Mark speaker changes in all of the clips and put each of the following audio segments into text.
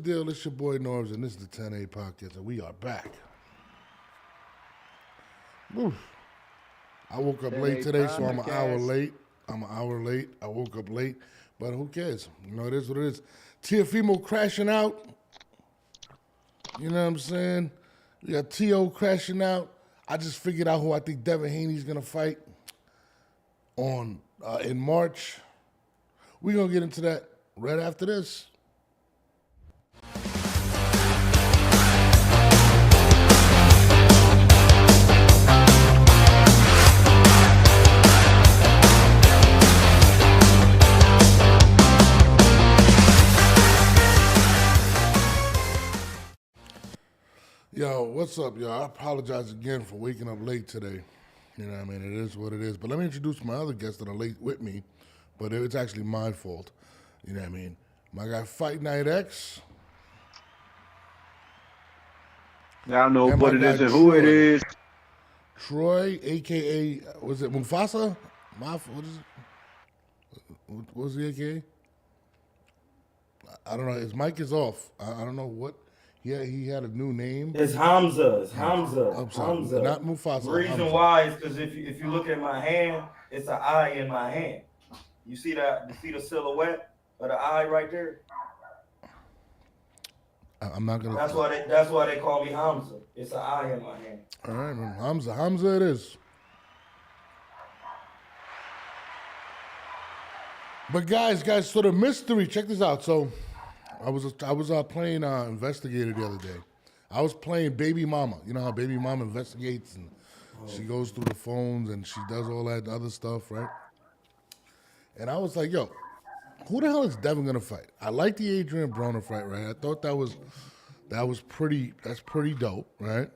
Speaker 1: deal? It's your boy Norbs, and this is the 10A podcast, and we are back. Woo. I woke up late today, so I'm an hour late. I woke up late, but who cares? You know, it is what it is. Teofimo crashing out. You know what I'm saying? We got T.O. crashing out. I just figured out who I think Devin Haney's going to fight on in March. We're going to get into that right after this. Yo, what's up, y'all? I apologize again for waking up late today. You know what I mean? It is what it is. But let me introduce my other guests that are late with me, but it's actually my fault. You know what I mean? My guy, Fight Night X.
Speaker 2: I don't know what it is and who it is.
Speaker 1: Troy, a.k.a., was it Mufasa? What is it? What was the a.k.a.? I don't know. His mic is off. I don't know what. Yeah, he had a new name.
Speaker 3: It's Hamza. It's Hamza.
Speaker 1: Hamza. Not Mufasa.
Speaker 3: The reason
Speaker 1: Hamza.
Speaker 3: why is because if you look at my hand, it's an eye in my hand. You see that? You see the silhouette of the eye right there?
Speaker 1: I'm not gonna.
Speaker 3: That's why they call me Hamza. It's an eye in my hand.
Speaker 1: All right, man. Hamza it is. But guys, so the mystery. Check this out. So. I was playing Investigator the other day. I was playing Baby Mama. You know how Baby Mama investigates and she goes through the phones and she does all that other stuff, right? And I was like, yo, who the hell is Devin gonna fight? I like the Adrian Broner fight, right? I thought that's pretty dope, right?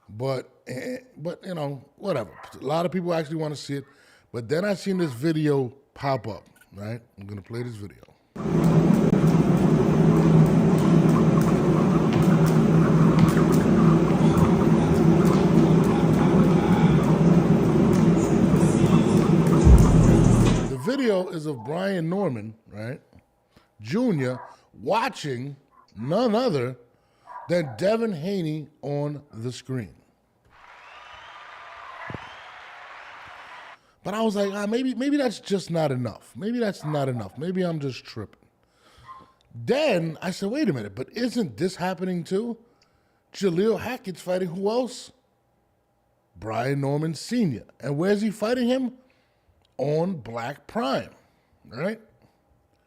Speaker 1: But you know, whatever. A lot of people actually want to see it. But then I seen this video pop up, right? I'm gonna play this video. Video is of Brian Norman, right, Jr., watching none other than Devin Haney on the screen. But I was like, maybe that's just not enough. Maybe that's not enough. Maybe I'm just tripping. Then I said, wait a minute, but isn't this happening too? Jaleel Hackett's fighting who else? Brian Norman Sr. And where's he fighting him? On Black Prime, right?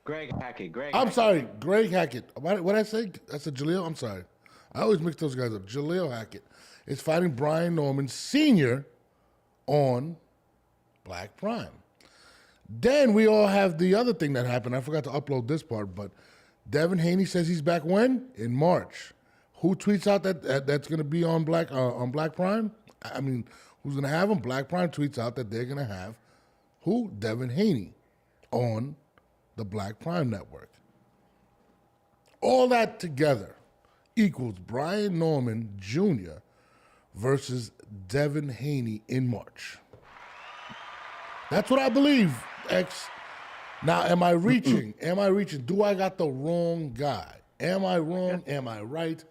Speaker 2: Greg Hackett.
Speaker 1: Sorry, Greg Hackett. What did I say? I said Jaleel? I'm sorry. I always mix those guys up. Jaleel Hackett is fighting Brian Norman Sr. on Black Prime. Then we all have the other thing that happened. I forgot to upload this part, but Devin Haney says he's back when? In March. Who tweets out that's going to be on Black Prime? I mean, who's going to have him? Black Prime tweets out that they're going to have who? Devin Haney on the Black Prime Network. All that together equals Brian Norman Jr. versus Devin Haney in March. That's what I believe, X. Now, am I reaching? Do I got the wrong guy? Am I wrong? Am I right?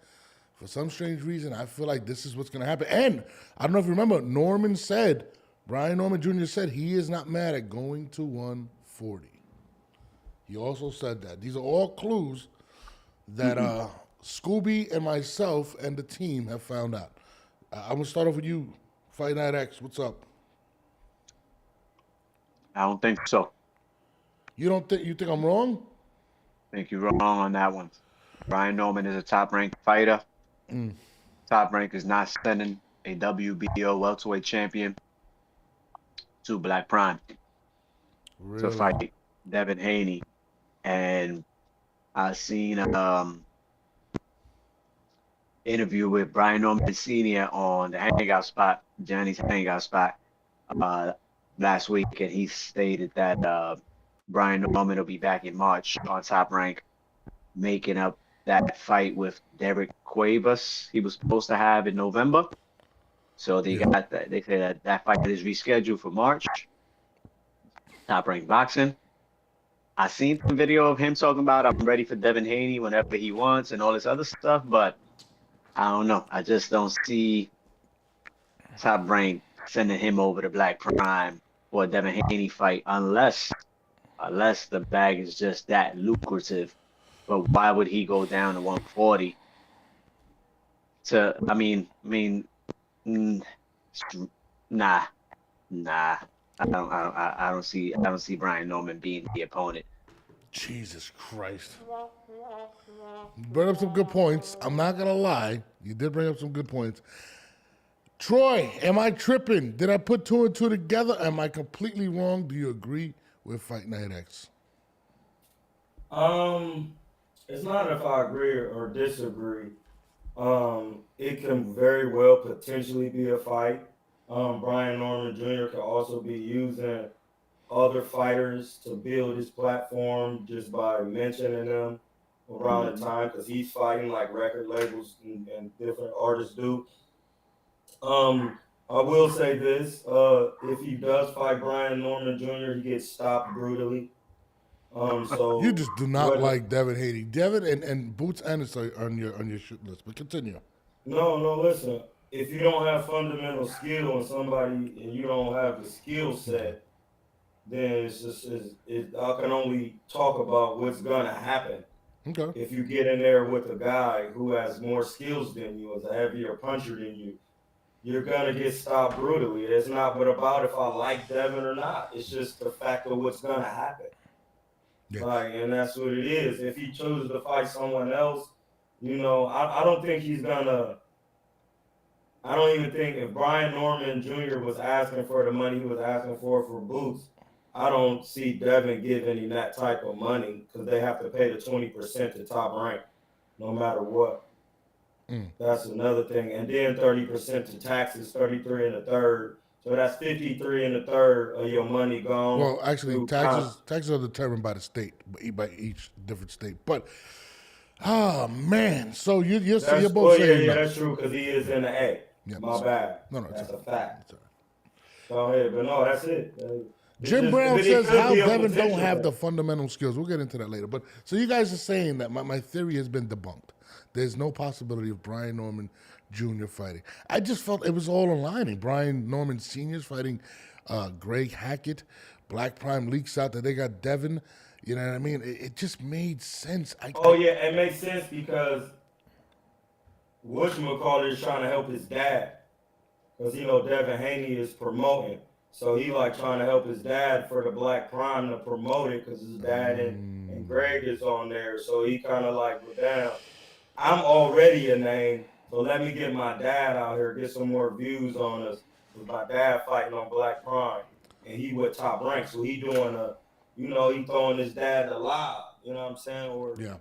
Speaker 1: For some strange reason, I feel like this is what's going to happen. And I don't know if you remember, Brian Norman Jr. said he is not mad at going to 140. He also said that. These are all clues that Scooby and myself and the team have found out. I'm going to start off with you, Fight Night X. What's up?
Speaker 2: I don't think so.
Speaker 1: You think I'm wrong?
Speaker 2: I think you're wrong on that one. Brian Norman is a top-ranked fighter. Top Rank is not sending a WBO welterweight champion to Black Prime to fight Devin Haney. And I seen interview with Brian Norman Sr. on the Hangout spot, Johnny's Hangout spot last week, and he stated that Brian Norman will be back in March on Top Rank, making up that fight with Derek Cuevas he was supposed to have in November. So they got that. They say that fight is rescheduled for March. Top Rank Boxing. I seen the video of him talking about I'm ready for Devin Haney whenever he wants and all this other stuff, but I don't know. I just don't see Top Rank sending him over to Black Prime for a Devin Haney fight unless the bag is just that lucrative. But why would he go down to 140 to? Mm, nah, nah. I don't see Brian Norman being the opponent.
Speaker 1: Jesus Christ. You brought up some good points. I'm not going to lie. You did bring up some good points. Troy, am I tripping? Did I put 2 and 2 together? Am I completely wrong? Do you agree with Fight Night X?
Speaker 3: It's not if I agree or disagree. It can very well potentially be a fight. Brian Norman Jr. could also be using other fighters to build his platform just by mentioning them around the time, because he's fighting like record labels and different artists do. I will say this: if he does fight Brian Norman Jr., he gets stopped brutally. So
Speaker 1: You just do not like Devin Haney. Devin and Boots Anderson are on your shit list, but continue.
Speaker 3: No, listen. If you don't have fundamental skill in somebody and you don't have the skill set, then I can only talk about what's gonna happen.
Speaker 1: Okay.
Speaker 3: If you get in there with a guy who has more skills than you, is a heavier puncher than you, you're gonna get stopped brutally. It's not about if I like Devin or not. It's just the fact of what's gonna happen.
Speaker 1: Yeah.
Speaker 3: Like, and that's what it is. If he chooses to fight someone else, I don't think he's gonna. I don't even think if Brian Norman Jr. was asking for the money he was asking for Boots, I don't see Devin giving him that type of money, because they have to pay the 20% to Top Rank, no matter what. That's another thing. And then 30% to taxes, 33 and a third. So that's 53 and a third of your money gone.
Speaker 1: Well, actually, taxes are determined by the state, by each different state. But, man. So you're both saying
Speaker 3: yeah,
Speaker 1: no.
Speaker 3: that's true, because he is in the A. Yeah, my bad.
Speaker 1: No,
Speaker 3: that's a fact. Go ahead, but no, that's it.
Speaker 1: Jim Brown says how Devin don't have the fundamental skills. We'll get into that later. But so you guys are saying that my theory has been debunked. There's no possibility of Brian Norman Jr. fighting. I just felt it was all aligning. Brian Norman Sr.'s fighting Greg Hackett. Black Prime leaks out that they got Devin. You know what I mean? It just made sense.
Speaker 3: It makes sense because whatchamacallit is trying to help his dad. Because, Devin Haney is promoting. So he trying to help his dad for the Black Prime to promote it, because his dad and Greg is on there. So he kind of well, damn, I'm already a name, so let me get my dad out here, get some more views on us. With my dad fighting on Black Prime, and he with Top Rank, so he doing he throwing his dad the lob. You know what I'm saying? Or the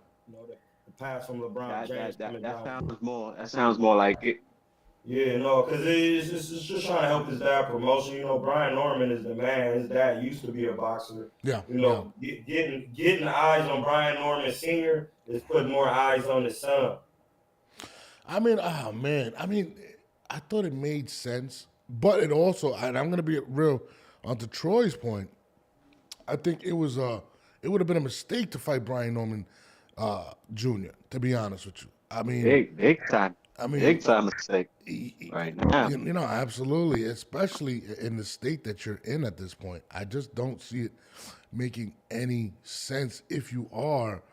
Speaker 3: pass from LeBron James.
Speaker 2: That sounds more like it.
Speaker 3: Yeah, no, because it's just trying to help his dad promotion. Brian Norman is the man. His dad used to be a boxer.
Speaker 1: Yeah.
Speaker 3: Getting eyes on Brian Norman Sr. is putting more eyes on his son.
Speaker 1: I mean, oh man. I mean, I thought it made sense, but it also, and I'm gonna be real onto Troy's point. I think it would have been a mistake to fight Brian Norman Jr. To be honest with you, I mean,
Speaker 2: big time. I mean, big time mistake right now.
Speaker 1: Absolutely, especially in the state that you're in at this point. I just don't see it making any sense if you are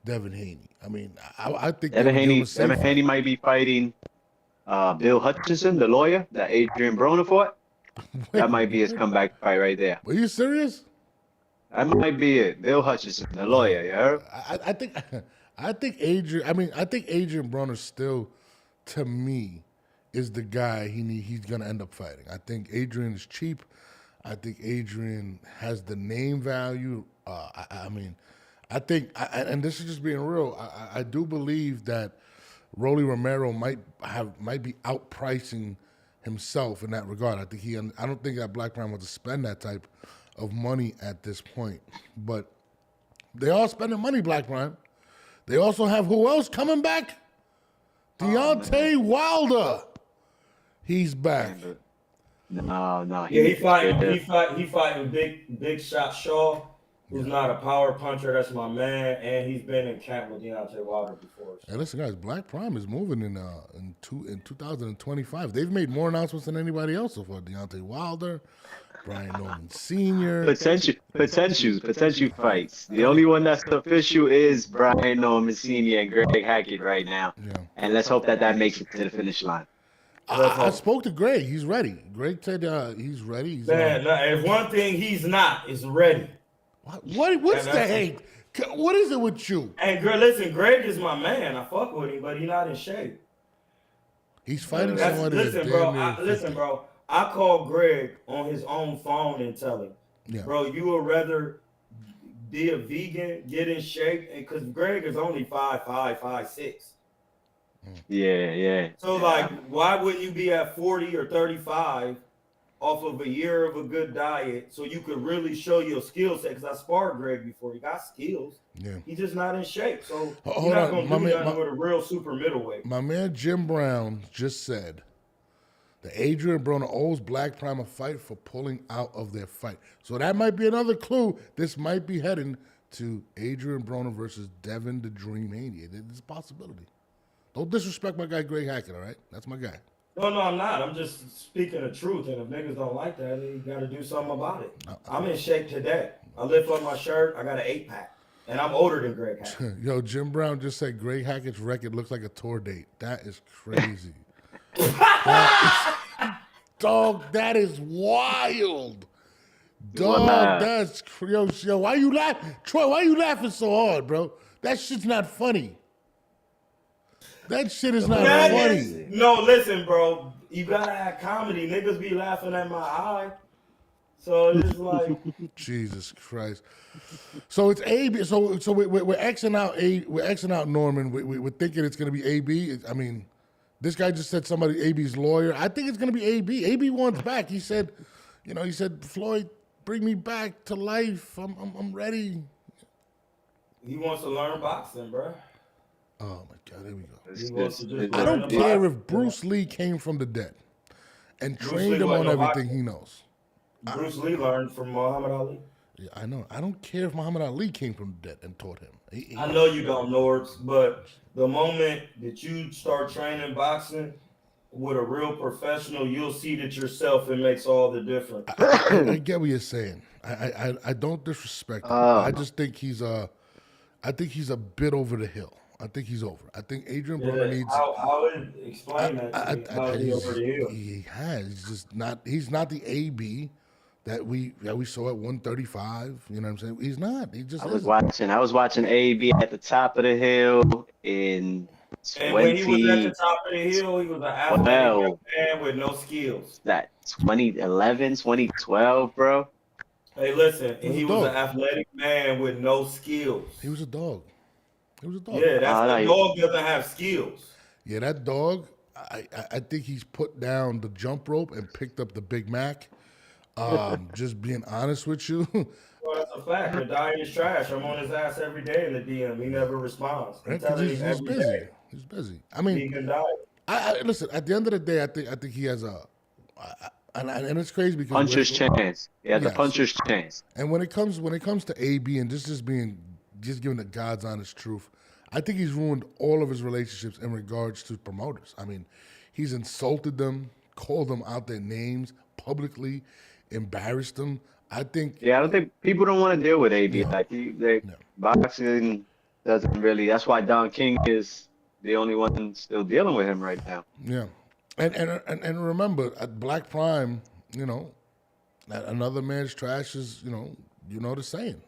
Speaker 1: Devin Haney. I mean, I think
Speaker 2: Devin Haney might be fighting Bill Hutchinson, the lawyer that Adrian Broner fought. That might be his comeback fight right there.
Speaker 1: Are you serious?
Speaker 2: That might be it. Bill Hutchinson, the lawyer. You heard?
Speaker 1: I think Adrian Broner still, to me, is the guy he's gonna end up fighting. I think Adrian is cheap. I think Adrian has the name value. I think, and this is just being real. I do believe that Rolly Romero might be outpricing himself in that regard. I don't think that Black Prime wants to spend that type of money at this point. But they are spending money, Black Prime. They also have who else coming back? Deontay Wilder. He's back.
Speaker 2: No.
Speaker 3: He fighting Big Shot Shaw. who's not a power puncher. That's my man, and he's been in camp with Deontay Wilder before. So.
Speaker 1: Hey, listen, guys, Black Prime is moving in 2025. They've made more announcements than anybody else so far. Deontay Wilder, Brian Norman Sr.
Speaker 2: Potential fights. The only one that's official is Brian Norman Sr. and Greg Hackett right now.
Speaker 1: Yeah.
Speaker 2: And let's hope that makes it to the finish line.
Speaker 1: I spoke to Greg. He's ready. Greg said he's ready.
Speaker 3: Man, if one thing he's not is ready.
Speaker 1: What's the hate? What is it with you?
Speaker 3: And listen, Greg is my man. I fuck with him, but he's not in shape.
Speaker 1: He's fighting someone.
Speaker 3: Listen, bro. I called Greg on his own phone and tell him, bro, you would rather be a vegan, get in shape, because Greg is only 5'5", 5'6".
Speaker 2: Yeah.
Speaker 3: So like, why wouldn't you be at 40 or 35 off of a year of a good diet so you could really show your skill set? Because I sparred Greg before. He got skills. Yeah. He's just not in shape. So he's not going to do nothing with a real super middleweight.
Speaker 1: My man Jim Brown just said that Adrian Broner owes Black Prime a fight for pulling out of their fight. So that might be another clue. This might be heading to Adrian Broner versus Devin the Dream Haney. It's a possibility. Don't disrespect my guy Greg Hackett, all right? That's my guy.
Speaker 3: No, I'm not. I'm just speaking the truth. And if niggas don't like that, then you got to do something about it. I'm in shape today. I lift up my shirt. I got an 8-pack. And I'm older than Greg Hackett.
Speaker 1: Yo, Jim Brown just said Greg Hackett's record looks like a tour date. That is crazy. Dog, that is wild. Dog, that's yo. Why you laughing, Troy? Why you laughing so hard, bro? That shit's not funny. That shit is not funny.
Speaker 3: No, listen, bro. You gotta have comedy. Niggas be laughing at my eye. So it's like
Speaker 1: Jesus Christ. So it's AB. So we're Xing out we're Xing out Norman. We're thinking it's gonna be AB. I mean, this guy just said somebody AB's lawyer. I think it's gonna be AB. AB wants back. He said, Floyd, bring me back to life. I'm ready.
Speaker 3: He wants to learn boxing, bro.
Speaker 1: Oh my God, here we go. I don't care if Bruce Lee came from the dead and trained him on everything he knows.
Speaker 3: Bruce Lee learned from Muhammad Ali.
Speaker 1: Yeah, I know. I don't care if Muhammad Ali came from the dead and taught him.
Speaker 3: I know you don't, Nords, but the moment that you start training boxing with a real professional, you'll see that yourself. It makes all the difference.
Speaker 1: I get what you're saying. I don't disrespect him. I just think he's a bit over the hill. I think he's over. I think Adrian Broner needs.
Speaker 3: I would explain that. How is he over the hill?
Speaker 1: He has. He's just not. He's not the AB that we saw at 135. You know what I'm saying? He's not. He just.
Speaker 2: I was watching AB at the top of the hill in.
Speaker 3: And when he was at the top of the hill, he was an athletic man with no skills.
Speaker 2: That 2011, 2012, bro.
Speaker 3: Hey, listen, he was an athletic man with no skills.
Speaker 1: He was a dog.
Speaker 3: Yeah, that dog doesn't have skills.
Speaker 1: Yeah, that dog, I think he's put down the jump rope and picked up the Big Mac. Just being honest with you.
Speaker 3: Well, that's a fact. The diet is trash. I'm on his ass every day in the DM. He never responds.
Speaker 1: Right, he's busy. He's busy. I mean,
Speaker 3: vegan diet.
Speaker 1: Listen, at the end of the day, I think he has and it's crazy because
Speaker 2: puncher's chance. Yeah, the puncher's chance.
Speaker 1: And when it comes to AB and just giving the God's honest truth, I think he's ruined all of his relationships in regards to promoters. I mean, he's insulted them, called them out their names publicly, embarrassed them. I think.
Speaker 2: Yeah, I don't think people don't want to deal with AB. No. Boxing doesn't really. That's why Don King is the only one still dealing with him right now.
Speaker 1: Yeah, and remember at Black Prime, that another man's trash is, the saying.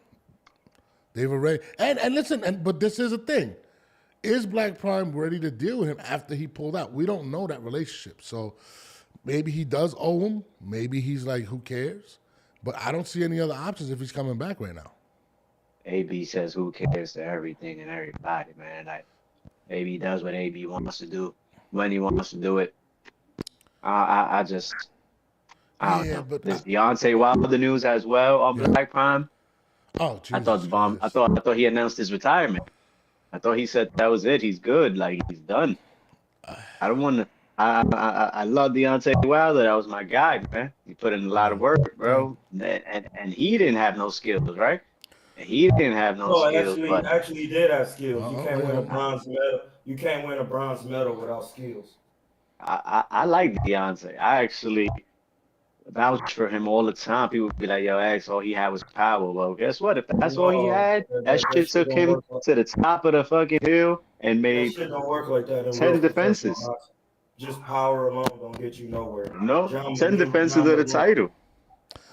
Speaker 1: They've already and listen, but this is a thing. Is Black Prime ready to deal with him after he pulled out? We don't know that relationship. So maybe he does owe him. Maybe he's like, who cares? But I don't see any other options if he's coming back right now.
Speaker 2: AB says who cares to everything and everybody, man. AB does what AB wants to do when he wants to do it. I don't know. But there's Deontay Wilder news as well on Black Prime.
Speaker 1: Oh, Jesus.
Speaker 2: I thought he announced his retirement. I thought he said that was it. He's good. Like, he's done. I don't want to. I love Deontay Wilder. That was my guy, man. He put in a lot of work, bro. And he didn't have no skills, right? He didn't have no
Speaker 3: No,
Speaker 2: skills,
Speaker 3: actually,
Speaker 2: but
Speaker 3: actually, he did have skills. You can't
Speaker 1: Wait,
Speaker 3: win a
Speaker 1: hold on.
Speaker 3: bronze medal. You can't win a bronze medal without skills.
Speaker 2: I like Deontay. I actually vouch for him all the time. People be like, yo, X, all he had was power. Well, guess what? If that's all he
Speaker 3: No,
Speaker 2: had, that
Speaker 3: that
Speaker 2: shit
Speaker 3: shit
Speaker 2: took
Speaker 3: don't
Speaker 2: him
Speaker 3: work. Like,
Speaker 2: to the top of the fucking hill and
Speaker 3: that
Speaker 2: made
Speaker 3: shit don't work like that in real
Speaker 2: 10
Speaker 3: professional
Speaker 2: defenses.
Speaker 3: boxing. Just power alone don't get you nowhere.
Speaker 2: No, 10 defenses of the title.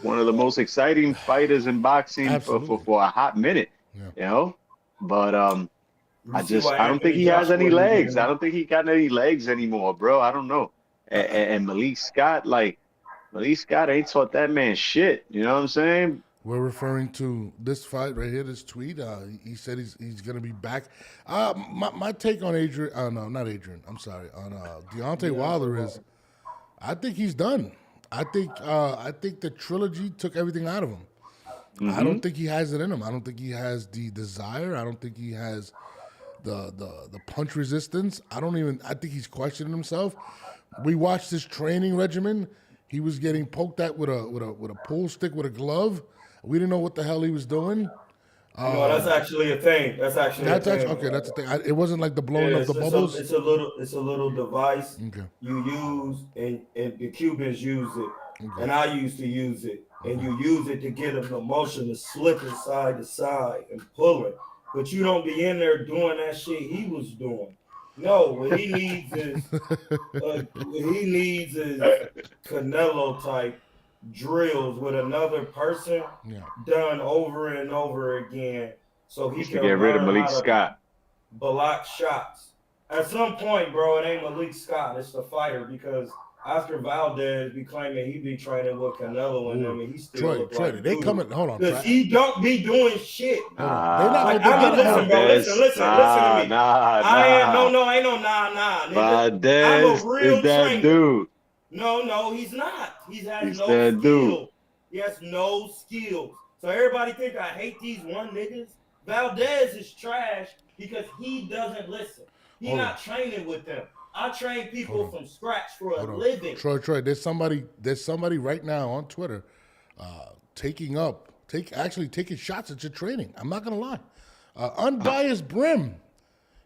Speaker 2: One of the most exciting fighters in boxing
Speaker 1: Absolutely.
Speaker 2: for a hot minute,
Speaker 1: Yeah.
Speaker 2: you know? But
Speaker 3: You see why
Speaker 2: I don't think
Speaker 3: Anthony
Speaker 2: he has any
Speaker 3: Joshua didn't
Speaker 2: legs. I
Speaker 3: win.
Speaker 2: don't think he got any legs anymore, bro. I don't know. And Malik Scott, Malik Scott ain't taught that man shit. You know what I'm saying?
Speaker 1: We're referring to this fight right here, this tweet. He said he's going to be back. My take on Adrian, no, not Adrian. I'm sorry, on Deontay Wilder is, I think he's done. I think the trilogy took everything out of him. I don't think he has it in him. I don't think he has the desire. I don't think he has the punch resistance. I think he's questioning himself. We watched his training regimen. He was getting poked at with a pool stick with a glove. We didn't know what the hell he was doing.
Speaker 3: No, that's actually a thing. That's actually a thing.
Speaker 1: Okay. That's the thing. It wasn't like the
Speaker 3: Yeah,
Speaker 1: blowing of the bubbles.
Speaker 3: it's a little device
Speaker 1: Okay.
Speaker 3: you use, and the Cubans use it,
Speaker 1: Okay.
Speaker 3: and I used to use it, and you use it to get an emotion to slipping side to side and pulling, but you don't be in there doing that shit he was doing. No, what he needs is Canelo type drills with another person
Speaker 1: Yeah.
Speaker 3: done over and over again, so he
Speaker 2: To
Speaker 3: can
Speaker 2: get rid of
Speaker 3: learn
Speaker 2: Malik
Speaker 3: how to
Speaker 2: Scott.
Speaker 3: block shots. At some point, bro, it ain't Malik Scott, it's the fighter, because after Valdez be claiming he be training with Canelo and them, and he still look
Speaker 1: Troy,
Speaker 3: like
Speaker 1: they
Speaker 3: dude.
Speaker 1: coming. Hold on.
Speaker 3: Because he don't be doing shit.
Speaker 2: Nah,
Speaker 3: Listen, bro, listen to me. Ain't nah, nigga.
Speaker 2: Valdez
Speaker 3: I'm a
Speaker 2: is
Speaker 3: real
Speaker 2: that
Speaker 3: trainer.
Speaker 2: dude.
Speaker 3: No, he's not. He has
Speaker 2: He's
Speaker 3: no
Speaker 2: that
Speaker 3: skill.
Speaker 2: dude.
Speaker 3: He has no skills. So everybody think I hate these one niggas. Valdez is trash because he doesn't listen. He's not training with them. I train people from scratch for a living.
Speaker 1: Troy, there's somebody right now on Twitter taking shots at your training. I'm not gonna lie. Unbiased Brim.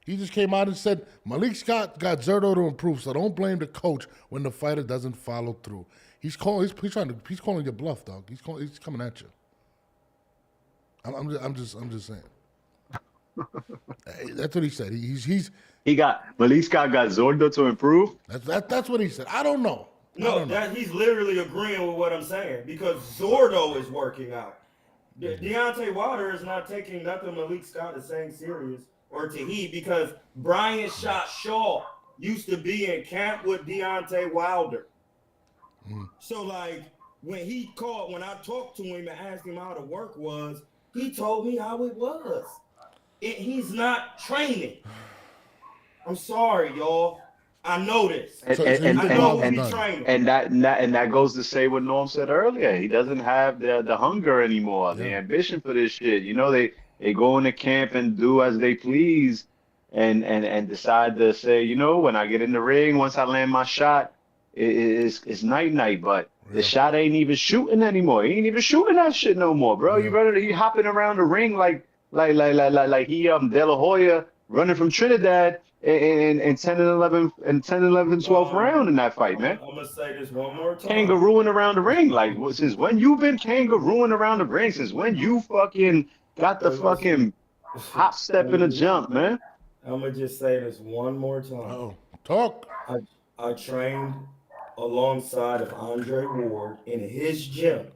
Speaker 1: He just came out and said Malik Scott got Zerto to improve, so don't blame the coach when the fighter doesn't follow through. He's calling your bluff, dog. He's coming at you. I'm just saying. That's what he said.
Speaker 2: Malik Scott got Zordo to improve.
Speaker 1: That's what he said. I don't know.
Speaker 3: He's literally agreeing with what I'm saying because Zordo is working out. Deontay Wilder is not taking nothing Malik Scott is saying serious or Tahid because Brian Shot Shaw used to be in camp with Deontay Wilder. So like when I talked to him and asked him how the work was, he told me how it was. He's not training. I'm sorry, y'all. I know this.
Speaker 2: And
Speaker 3: Training.
Speaker 2: that goes to say what Norm said earlier. He doesn't have the hunger anymore, the ambition for this shit. You know, they go into camp and do as they please and decide to say, you know, when I get in the ring, once I land my shot, it's night. But the shot ain't even shooting anymore. He ain't even shooting that shit no more, bro. He hopping around the ring like he De La Hoya running from Trinidad in 10 and 11 and 12th round in that fight, man.
Speaker 3: I'm gonna say this one more time.
Speaker 2: Kangarooing around the ring, like since when you been kangarooing around the ring? Since when you fucking got the fucking hop step and a jump, man?
Speaker 3: I'm gonna just say this one more time.
Speaker 1: Talk.
Speaker 3: I trained alongside of Andre Ward in his gym,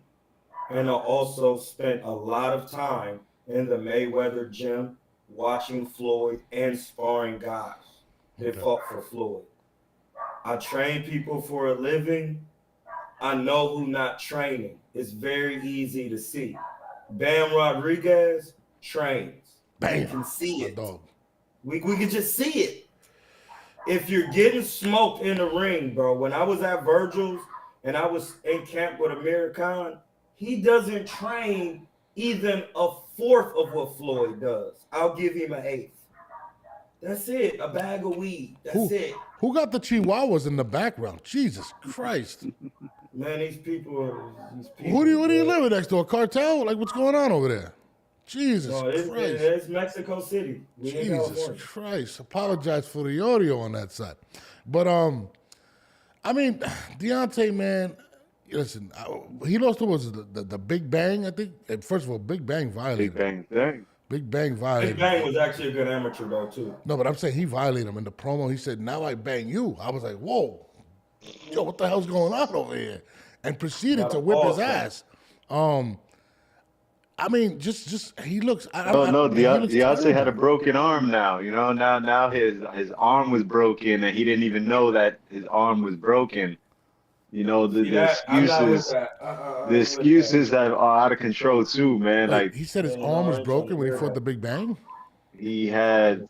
Speaker 3: and I also spent a lot of time in the Mayweather gym watching Floyd and sparring guys that fought for Floyd. I train people for a living. I know who not training. It's very easy to see. Bam Rodriguez trains.
Speaker 1: Bam.
Speaker 3: You can see it.
Speaker 1: Dog.
Speaker 3: We can just see it. If you're getting smoked in the ring, bro, when I was at Virgil's and I was in camp with Amir Khan, he doesn't train even a fourth of what Floyd does. I'll give him an eighth. That's it. A bag of weed. That's it.
Speaker 1: Who got the Chihuahuas in the background? Jesus Christ.
Speaker 3: Man, these people.
Speaker 1: What are you living next to? A cartel? Like, what's going on over there? Jesus
Speaker 3: No,
Speaker 1: Christ.
Speaker 3: it's Mexico City. We in
Speaker 1: Jesus
Speaker 3: California.
Speaker 1: Christ. Apologize for the audio on that side. But, I mean, Deontay, man, listen, he lost to the Big Bang, I think. And first of all, Big Bang violated him. Big Bang violated
Speaker 3: Big Bang was actually a good amateur though too.
Speaker 1: No, but I'm saying he violated him in the promo. He said, "Now I bang you." I was like, "Whoa, yo, what the hell's going on over here?" And proceeded to whip his ass. I mean, just he looks.
Speaker 2: Deontay had a broken arm now. You know, now his arm was broken, and he didn't even know that his arm was broken. You know, the excuses that are out of control too, man.
Speaker 1: Wait,
Speaker 2: like
Speaker 1: he said his arm was broken when he fought the Big Bang.
Speaker 2: He had.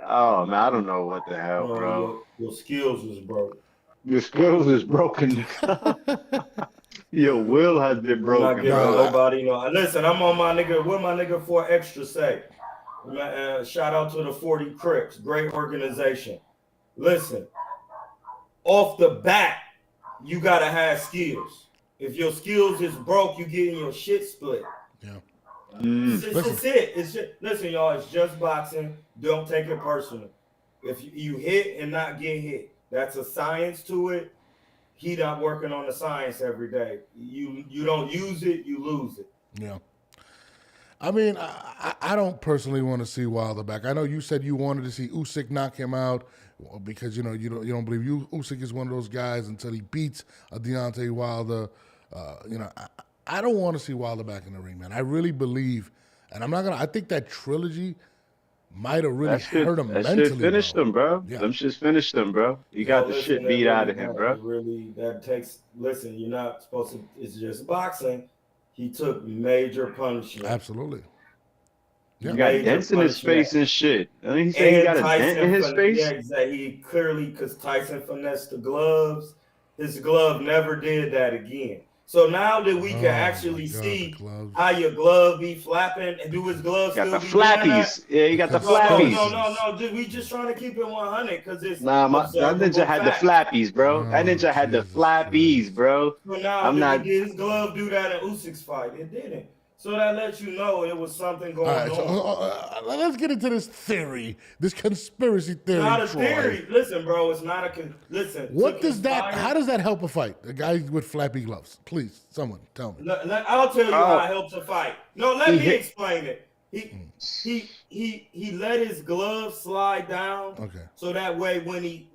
Speaker 2: Oh man, I don't know what the hell, bro.
Speaker 3: Your skills was broken.
Speaker 2: Your skills is broken. Your will has been broken.
Speaker 3: I'm not giving nobody no. Listen, I'm on my nigga. What my nigga for extra say? Shout out to the 40 Crips. Great organization. Listen, off the bat, you gotta have skills. If your skills is broke, you getting your shit split.
Speaker 1: Yeah.
Speaker 3: It's it. It's just, listen, y'all. It's just boxing. Don't take it personal. If you hit and not get hit, that's a science to it. He not working on the science every day. You don't use it, you lose it.
Speaker 1: Yeah. I mean, I don't personally want to see Wilder back. I know you said you wanted to see Usyk knock him out because you don't believe Usyk is one of those guys until he beats a Deontay Wilder. I don't want to see Wilder back in the ring, man. I really believe, and I think that trilogy might have really hurt him mentally.
Speaker 2: That shit finished him, bro.
Speaker 1: Yeah.
Speaker 2: Them shits finished him, bro. He got the shit beat out of him, bro.
Speaker 3: Listen, you're not supposed to, it's just boxing. He took major punishment.
Speaker 1: Absolutely.
Speaker 2: Yeah. He got dents in his face and shit. I mean, he said he got a dent in his face?
Speaker 3: Yeah, exactly. He clearly, because Tyson finessed the gloves, his glove never did that again. So now that we can actually see how your glove be flapping and do his gloves
Speaker 2: got
Speaker 3: still
Speaker 2: the
Speaker 3: be
Speaker 2: flappies. Yeah, you got the flappies.
Speaker 3: No. We just trying to keep it 100 because it's
Speaker 2: that ninja had the flappies, bro. That ninja had the flappies, bro.
Speaker 3: So now did his glove do that in Usyk's fight? It didn't. So that lets you know it was something going on.
Speaker 1: So, let's get into this theory, this conspiracy theory.
Speaker 3: Not a theory. Listen, bro, it's not a listen.
Speaker 1: What does that? How does that help a fight? A guy with flappy gloves. Please, someone tell me.
Speaker 3: I'll tell you how it helps a fight. No, let me explain it. He let his glove slide down.
Speaker 1: Okay.
Speaker 3: So that way, when he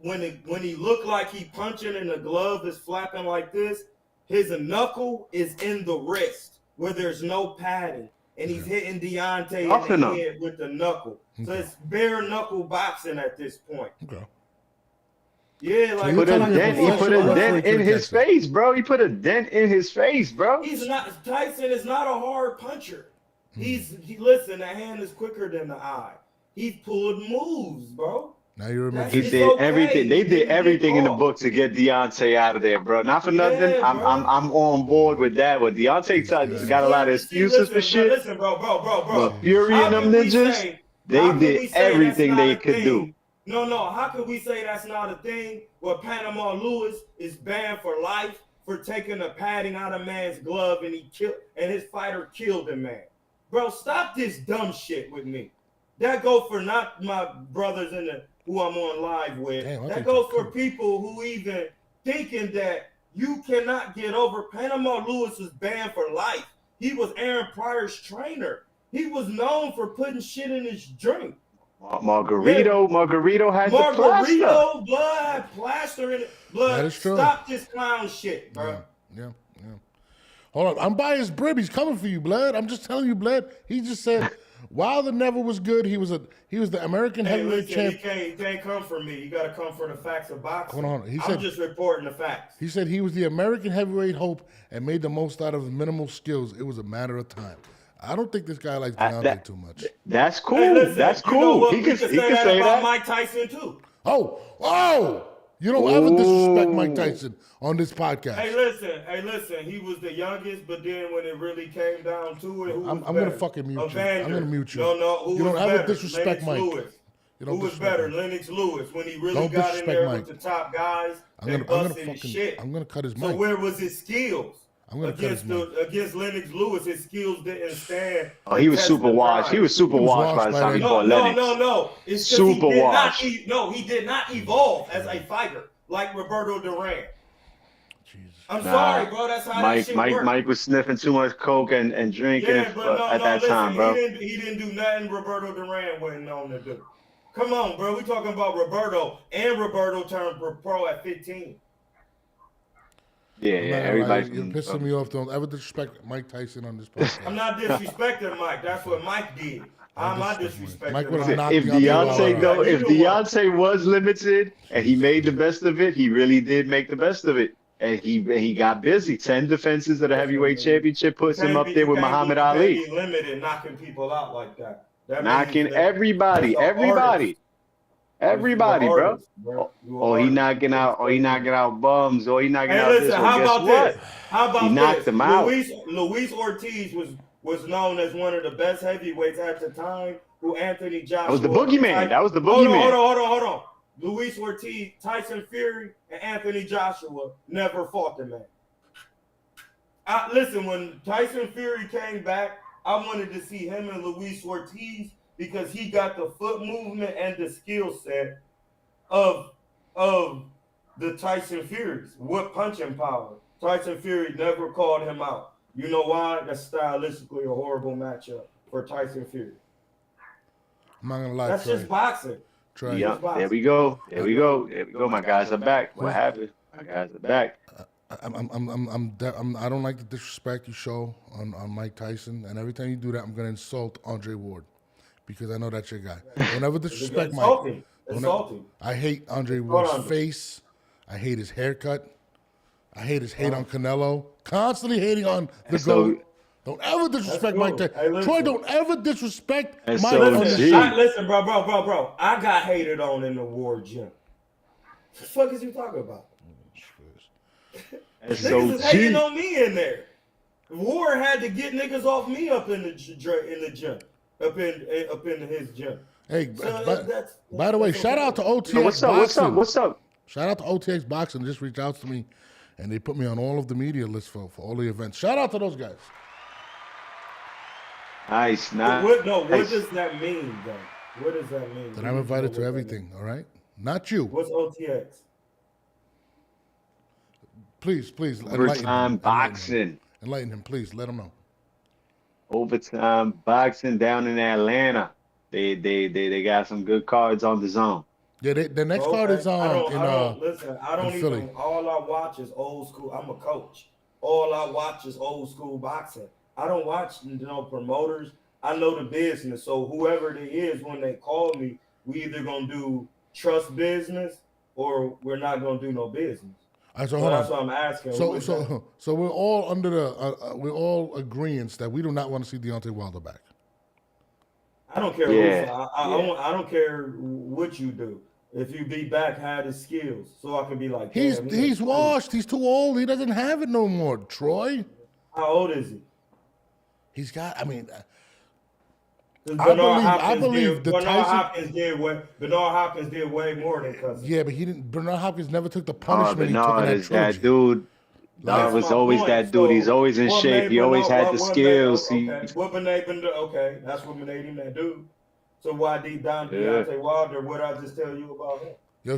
Speaker 3: looked like he punching and the glove is flapping like this, his knuckle is in the wrist, where there's no padding, and he's hitting Deontay in the head with the knuckle. So it's bare knuckle boxing at this point.
Speaker 1: Okay.
Speaker 3: Yeah, like
Speaker 2: he put a dent in his face, bro. He put a dent in his face, bro.
Speaker 3: Tyson is not a hard puncher. Listen, the hand is quicker than the eye. He pulled moves, bro.
Speaker 1: Now you remember.
Speaker 2: He did everything. They did everything in the book to get Deontay out of there, bro. Not for nothing.
Speaker 3: Yeah,
Speaker 2: I'm on board with that. But Deontay got a lot of excuses for shit.
Speaker 3: Listen, bro.
Speaker 2: But Fury and them ninjas, they did everything they could do.
Speaker 3: No. How could we say that's not a thing? Well, Panama Lewis is banned for life for taking the padding out of man's glove, and his fighter killed a man. Bro, stop this dumb shit with me. That go for not my brothers who I'm on live with. That goes for people who even thinking that you cannot get over. Panama Lewis was banned for life. He was Aaron Pryor's trainer. He was known for putting shit in his drink.
Speaker 2: Margarito had the plaster.
Speaker 3: Blood had plaster in it. Blood.
Speaker 1: That is true.
Speaker 3: Stop this clown shit, bro.
Speaker 1: Yeah. Hold on. I'm by his brib. He's coming for you, Blood. I'm just telling you, Blood. He just said Wilder never was good. He was the American heavyweight champ.
Speaker 3: He can't come for me. You got to come for the facts of boxing.
Speaker 1: Hold on.
Speaker 3: I'm just reporting the facts.
Speaker 1: He said he was the American heavyweight hope and made the most out of his minimal skills. It was a matter of time. I don't think this guy likes Deontay too much.
Speaker 2: That's cool.
Speaker 3: Hey, listen,
Speaker 2: that's cool.
Speaker 3: He can say that about Mike Tyson too.
Speaker 1: Oh! You don't ever disrespect Mike Tyson on this podcast.
Speaker 3: Hey, listen. He was the youngest, but then when it really came down to it,
Speaker 1: I'm gonna fucking mute you. I'm gonna mute you.
Speaker 3: No.
Speaker 1: You don't ever disrespect Mike.
Speaker 3: Who was better, Lennox Lewis, when he really got in there with the top guys? I'm gonna cut his mic.
Speaker 1: So
Speaker 3: where was his skills?
Speaker 1: I'm gonna cut his mouth.
Speaker 3: Against Lennox Lewis, his skills didn't stand.
Speaker 2: Oh, he was super washed. He was super washed by the time he fought Lennox.
Speaker 3: No. It's
Speaker 2: super washed.
Speaker 3: he did not evolve as a fighter like Roberto Duran. I'm sorry, bro. That's how that shit works.
Speaker 2: Mike was sniffing too much coke and drinking at that time, bro.
Speaker 3: He didn't do nothing Roberto Duran wasn't known to do. Come on, bro. We talking about Roberto, and Roberto turned pro at 15.
Speaker 2: Yeah, everybody.
Speaker 1: You're pissing me off. Don't ever disrespect Mike Tyson on this podcast.
Speaker 3: I'm not disrespecting Mike. That's what Mike did. I'm not disrespecting Mike.
Speaker 2: If Deontay was limited and he made the best of it, he really did make the best of it. And he got busy. 10 defenses of the heavyweight championship puts him up there with Muhammad Ali.
Speaker 3: Be limited, knocking people out like that.
Speaker 2: Knocking everybody, bro. He knocking out bums. Or he knocking out this.
Speaker 3: How about this?
Speaker 2: He knocked them out.
Speaker 3: Luis Ortiz was known as one of the best heavyweights at the time. Who Anthony Joshua?
Speaker 2: That was the boogeyman.
Speaker 3: Hold on. Luis Ortiz, Tyson Fury, and Anthony Joshua never fought the man. Listen, when Tyson Fury came back, I wanted to see him and Luis Ortiz because he got the foot movement and the skill set of the Tyson Furies with punching power. Tyson Fury never called him out. You know why? That's stylistically a horrible matchup for Tyson Fury.
Speaker 1: I'm not gonna lie.
Speaker 3: That's just boxing.
Speaker 2: Yeah, there we go. My guys are back. What happened? My guys are back.
Speaker 1: I don't like the disrespect you show on Mike Tyson, and every time you do that, I'm gonna insult Andre Ward because I know that's your guy. Don't ever disrespect Mike.
Speaker 3: Insulting.
Speaker 1: I hate Andre Ward's face. I hate his haircut. I hate his hate on Canelo. Constantly hating on the GOAT. Don't ever disrespect Mike Tyson. Hey, Troy, don't ever disrespect Mike Tyson.
Speaker 3: Listen, bro. I got hated on in the war gym. What the fuck is you talking about? Niggas is hating on me in there. War had to get niggas off me up in the gym, up in his gym.
Speaker 1: Hey, by the way, shout out to OTX Boxing.
Speaker 2: What's up?
Speaker 1: Shout out to OTX Boxing. Just reached out to me, and they put me on all of the media lists for all the events. Shout out to those guys.
Speaker 2: Nice.
Speaker 3: What does that mean, though? What does that mean?
Speaker 1: That I'm invited to everything, all right? Not you.
Speaker 3: What's OTX?
Speaker 1: Please,
Speaker 2: Overtime boxing.
Speaker 1: Enlighten him, please. Let him know.
Speaker 2: Overtime boxing down in Atlanta. They got some good cards on the zone.
Speaker 1: Yeah, the next card is on
Speaker 3: I don't even.
Speaker 1: Philly.
Speaker 3: All I watch is old school. I'm a coach. All I watch is old school boxing. I don't watch promoters. I know the business. So whoever it is, when they call me, we either gonna do trust business or we're not gonna do no business.
Speaker 1: Right, so
Speaker 3: that's what I'm asking.
Speaker 1: So we're all under we're all agreeing that we do not want to see Deontay Wilder back.
Speaker 3: I don't care. I don't care what you do. If you be back, have his skills, so I can be like.
Speaker 1: He's washed. He's too old. He doesn't have it no more. Troy.
Speaker 3: How old is he?
Speaker 1: He's got. I mean.
Speaker 3: Bernard
Speaker 1: Hopkins
Speaker 3: did way more than Cousins.
Speaker 1: Yeah, but he didn't. Bernard Hopkins never took the punishment.
Speaker 2: Bernard is that dude. Bernard was always that dude. He's always in shape. He always had the skills.
Speaker 3: Okay, that's what made him that dude. So why deep down Deontay Wilder? What I just tell you about him?
Speaker 1: Yo,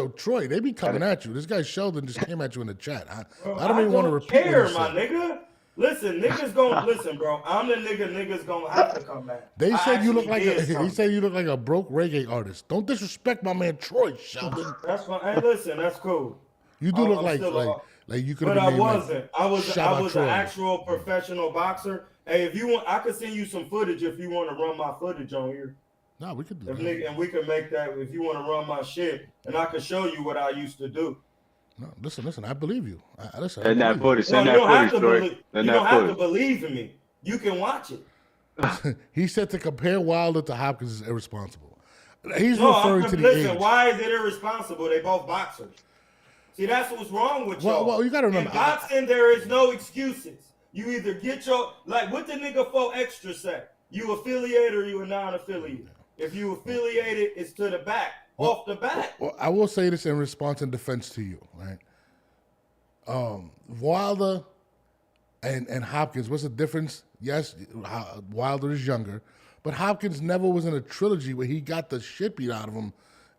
Speaker 1: Troy, they be coming at you. This guy Sheldon just came at you in the chat. I don't even want to repeat.
Speaker 3: Care, my nigga. Listen, niggas gonna listen, bro. I'm the nigga. Niggas gonna have to come back.
Speaker 1: They said you look like he said you look like a broke reggae artist. Don't disrespect my man Troy, Sheldon.
Speaker 3: That's fine. Hey, listen, that's cool.
Speaker 1: You do look like you could.
Speaker 3: But I wasn't. I was an actual professional boxer. Hey, if you want, I could send you some footage if you want to run my footage on here.
Speaker 1: No, we could do that.
Speaker 3: And we could make that if you want to run my shit, and I can show you what I used to do.
Speaker 1: No, listen. I believe you.
Speaker 2: Send that footage. Send that footage, Troy.
Speaker 3: You don't have to believe in me. You can watch it.
Speaker 1: He said to compare Wilder to Hopkins is irresponsible. He's referring to the age.
Speaker 3: Why is it irresponsible? They both boxers. See, that's what's wrong with y'all.
Speaker 1: Well, you got to remember.
Speaker 3: In boxing, there is no excuses. You either get like what the nigga 4 Extra say. You affiliate or you a non-affiliate. If you affiliated, it's to the back. Off the bat.
Speaker 1: Well, I will say this in response and defense to you, right? Wilder and Hopkins. What's the difference? Yes, Wilder is younger, but Hopkins never was in a trilogy where he got the shit beat out of him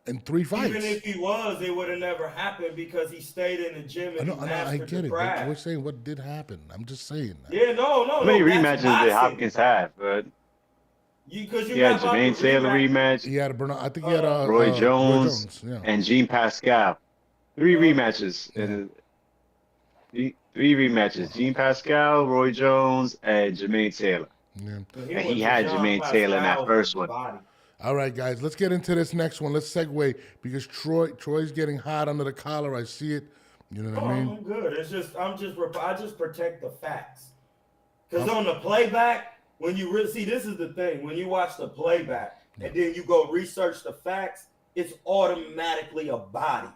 Speaker 1: in 3 fights.
Speaker 3: Even if he was, it would have never happened because he stayed in the gym and he mastered
Speaker 1: I get
Speaker 3: the
Speaker 1: it.
Speaker 3: craft.
Speaker 1: We're saying what did happen. I'm just saying that.
Speaker 3: Yeah, no.
Speaker 2: How many rematches did Hopkins have? But he had Jermaine Taylor rematch.
Speaker 1: He had I think he had
Speaker 2: Roy Jones,
Speaker 1: yeah.
Speaker 2: and Jean Pascal. 3 rematches. And 3 rematches. Jean Pascal, Roy Jones, and Jermaine Taylor.
Speaker 1: Yeah.
Speaker 2: And he had Jermaine Taylor in that first one.
Speaker 1: All right, guys, let's get into this next one. Let's segue because Troy's getting hot under the collar. I see it. You know what I mean?
Speaker 3: I'm good. It's just I just protect the facts. Because on the playback, when you really see, this is the thing. When you watch the playback and then you go research the facts, it's automatically a body.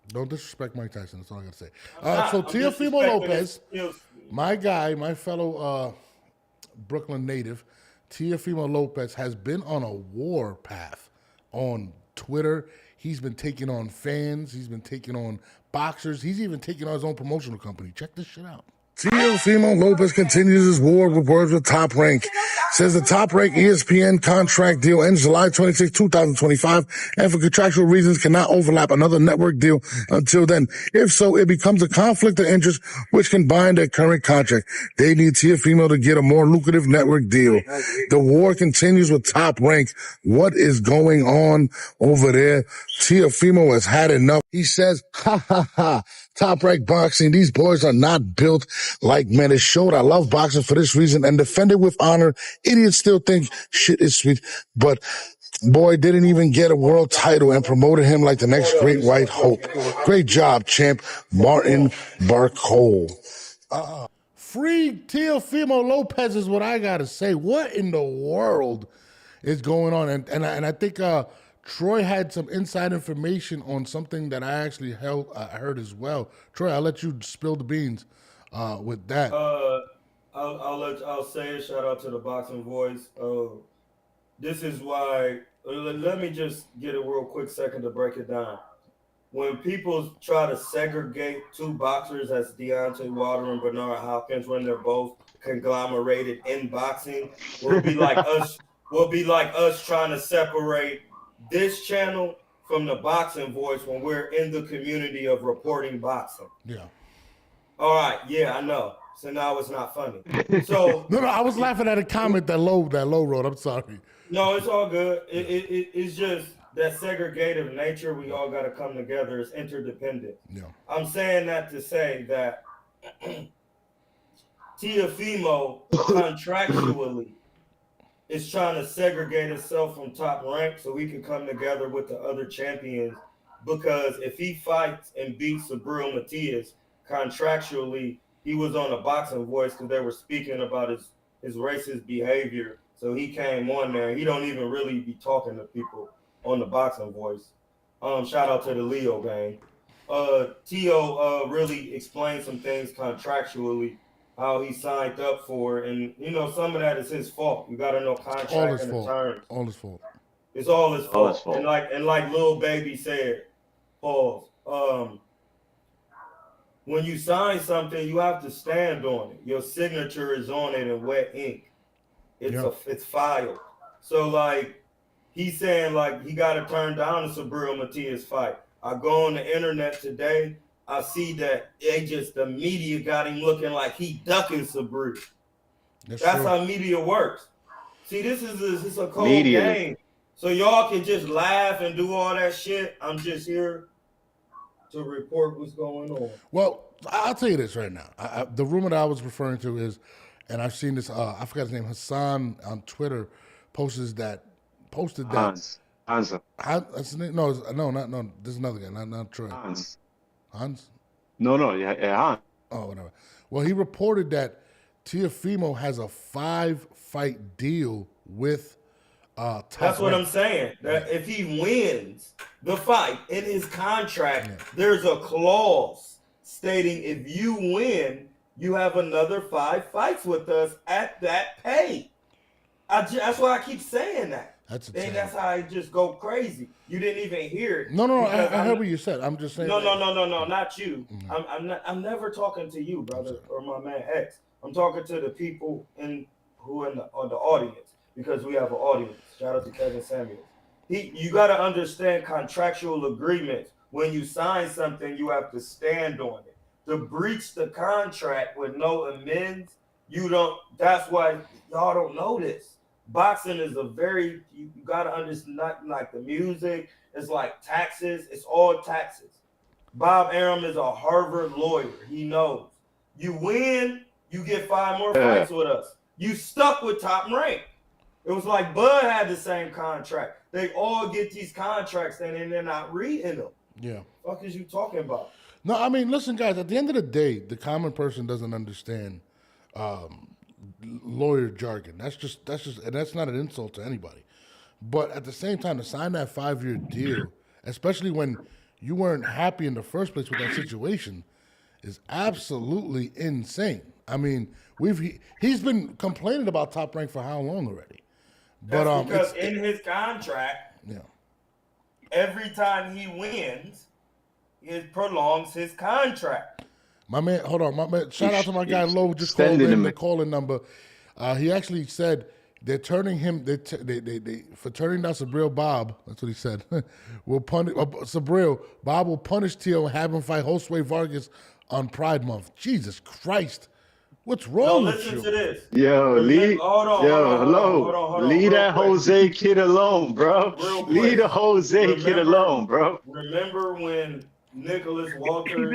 Speaker 1: Don't disrespect Mike Tyson. That's all I got to say. So Teofimo Lopez, my guy, my fellow Brooklyn native, Teofimo Lopez has been on a war path on Twitter. He's been taking on fans. He's been taking on boxers. He's even taking on his own promotional company. Check this shit out. Teofimo Lopez continues his war with words with Top Rank. Says the Top Rank ESPN contract deal ends July 26, 2025, and for contractual reasons cannot overlap another network deal until then. If so, it becomes a conflict of interest which can bind their current contract. They need Teofimo to get a more lucrative network deal. The war continues with Top Rank. What is going on over there? Teofimo has had enough. He says, ha ha ha, Top Rank Boxing, these boys are not built like men. It showed I love boxing for this reason and defend it with honor. Idiots still think shit is sweet, but boy didn't even get a world title and promoted him like the next great white hope. Great job, champ. Martin Barcole. Free Teofimo Lopez is what I got to say. What in the world is going on? And I think Troy had some inside information on something that I actually heard as well. Troy, I'll let you spill the beans with that.
Speaker 3: I'll say it. Shout out to the Boxing Voice. This is why. Let me just get a real quick second to break it down. When people try to segregate 2 boxers as Deontay Wilder and Bernard Hopkins when they're both conglomerated in boxing, will be like us. Will be like us trying to separate this channel from the Boxing Voice when we're in the community of reporting boxing.
Speaker 1: Yeah.
Speaker 3: All right. Yeah, I know. So now it's not funny. So
Speaker 1: no, I was laughing at a comment that low wrote. I'm sorry.
Speaker 3: No, it's all good. It's just that segregative nature. We all got to come together. It's interdependent.
Speaker 1: Yeah.
Speaker 3: I'm saying that to say that Teofimo contractually is trying to segregate itself from Top Rank so we can come together with the other champions. Because if he fights and beats Sabril Matias contractually, he was on a Boxing Voice because they were speaking about his racist behavior. So he came on there. He don't even really be talking to people on the Boxing Voice. Shout out to the Leo gang. Teo really explained some things contractually, how he signed up for it. And, some of that is his fault. You got to know contract and the terms.
Speaker 1: All his fault.
Speaker 3: It's all his fault. And like Lil Baby said, pause. When you sign something, you have to stand on it. Your signature is on it in wet ink. It's filed. So he's saying he got to turn down the Sabril Matias fight. I go on the internet today. I see that the media got him looking like he ducking Sabril. That's how media works. See, this is a cold game. So y'all can just laugh and do all that shit. I'm just here to report what's going on.
Speaker 1: Well, I'll tell you this right now. The rumor that I was referring to is, and I've seen this, I forgot his name, Hassan on Twitter posted that.
Speaker 2: Hans.
Speaker 1: That's his name? No, this is another guy, not Troy. Hans?
Speaker 2: No, yeah, Hans.
Speaker 1: Oh, whatever. Well, he reported that Teofimo has a 5-fight deal with Top
Speaker 3: That's what
Speaker 1: Rank.
Speaker 3: I'm saying. That if he wins the fight in his contract, there's a clause stating if you win, you have another 5 fights with us at that pay. That's why I keep saying that.
Speaker 1: That's a
Speaker 3: then
Speaker 1: 10.
Speaker 3: that's how I just go crazy. You didn't even hear it.
Speaker 1: No, I heard what you said. I'm just saying.
Speaker 3: No, not you. I'm never talking to you, brother, or my man X. I'm talking to the people who in the audience, because we have an audience. Shout out to Kevin Samuels. You got to understand contractual agreements. When you sign something, you have to stand on it. To breach the contract with no amends, you don't. That's why y'all don't know this. Boxing is you got to understand, not like the music. It's like taxes. It's all taxes. Bob Arum is a Harvard lawyer. He knows. You win, you get 5 more fights with us. You stuck with Top Rank. It was like Bud had the same contract. They all get these contracts and then they're not reading them.
Speaker 1: Yeah.
Speaker 3: What the fuck is you talking about?
Speaker 1: No, I mean, listen, guys. At the end of the day, the common person doesn't understand lawyer jargon. That's just, and that's not an insult to anybody. But at the same time, to sign that 5-year deal, especially when you weren't happy in the first place with that situation, is absolutely insane. I mean, he's been complaining about Top Rank for how long already?
Speaker 3: That's because in his contract,
Speaker 1: yeah,
Speaker 3: every time he wins, it prolongs his contract.
Speaker 1: My man, hold on, my man. Shout out to my guy Lo, just called in the calling number. He actually said they're turning him. They for turning down Sabril Bob. That's what he said. Will punish Sabril. Bob will punish Teo and have him fight Josue Vargas on Pride Month. Jesus Christ, what's wrong with you?
Speaker 3: Listen to this.
Speaker 4: Yo, leave that Jose kid alone, bro. Leave the Jose kid alone, bro.
Speaker 3: Remember when Nicholas Walters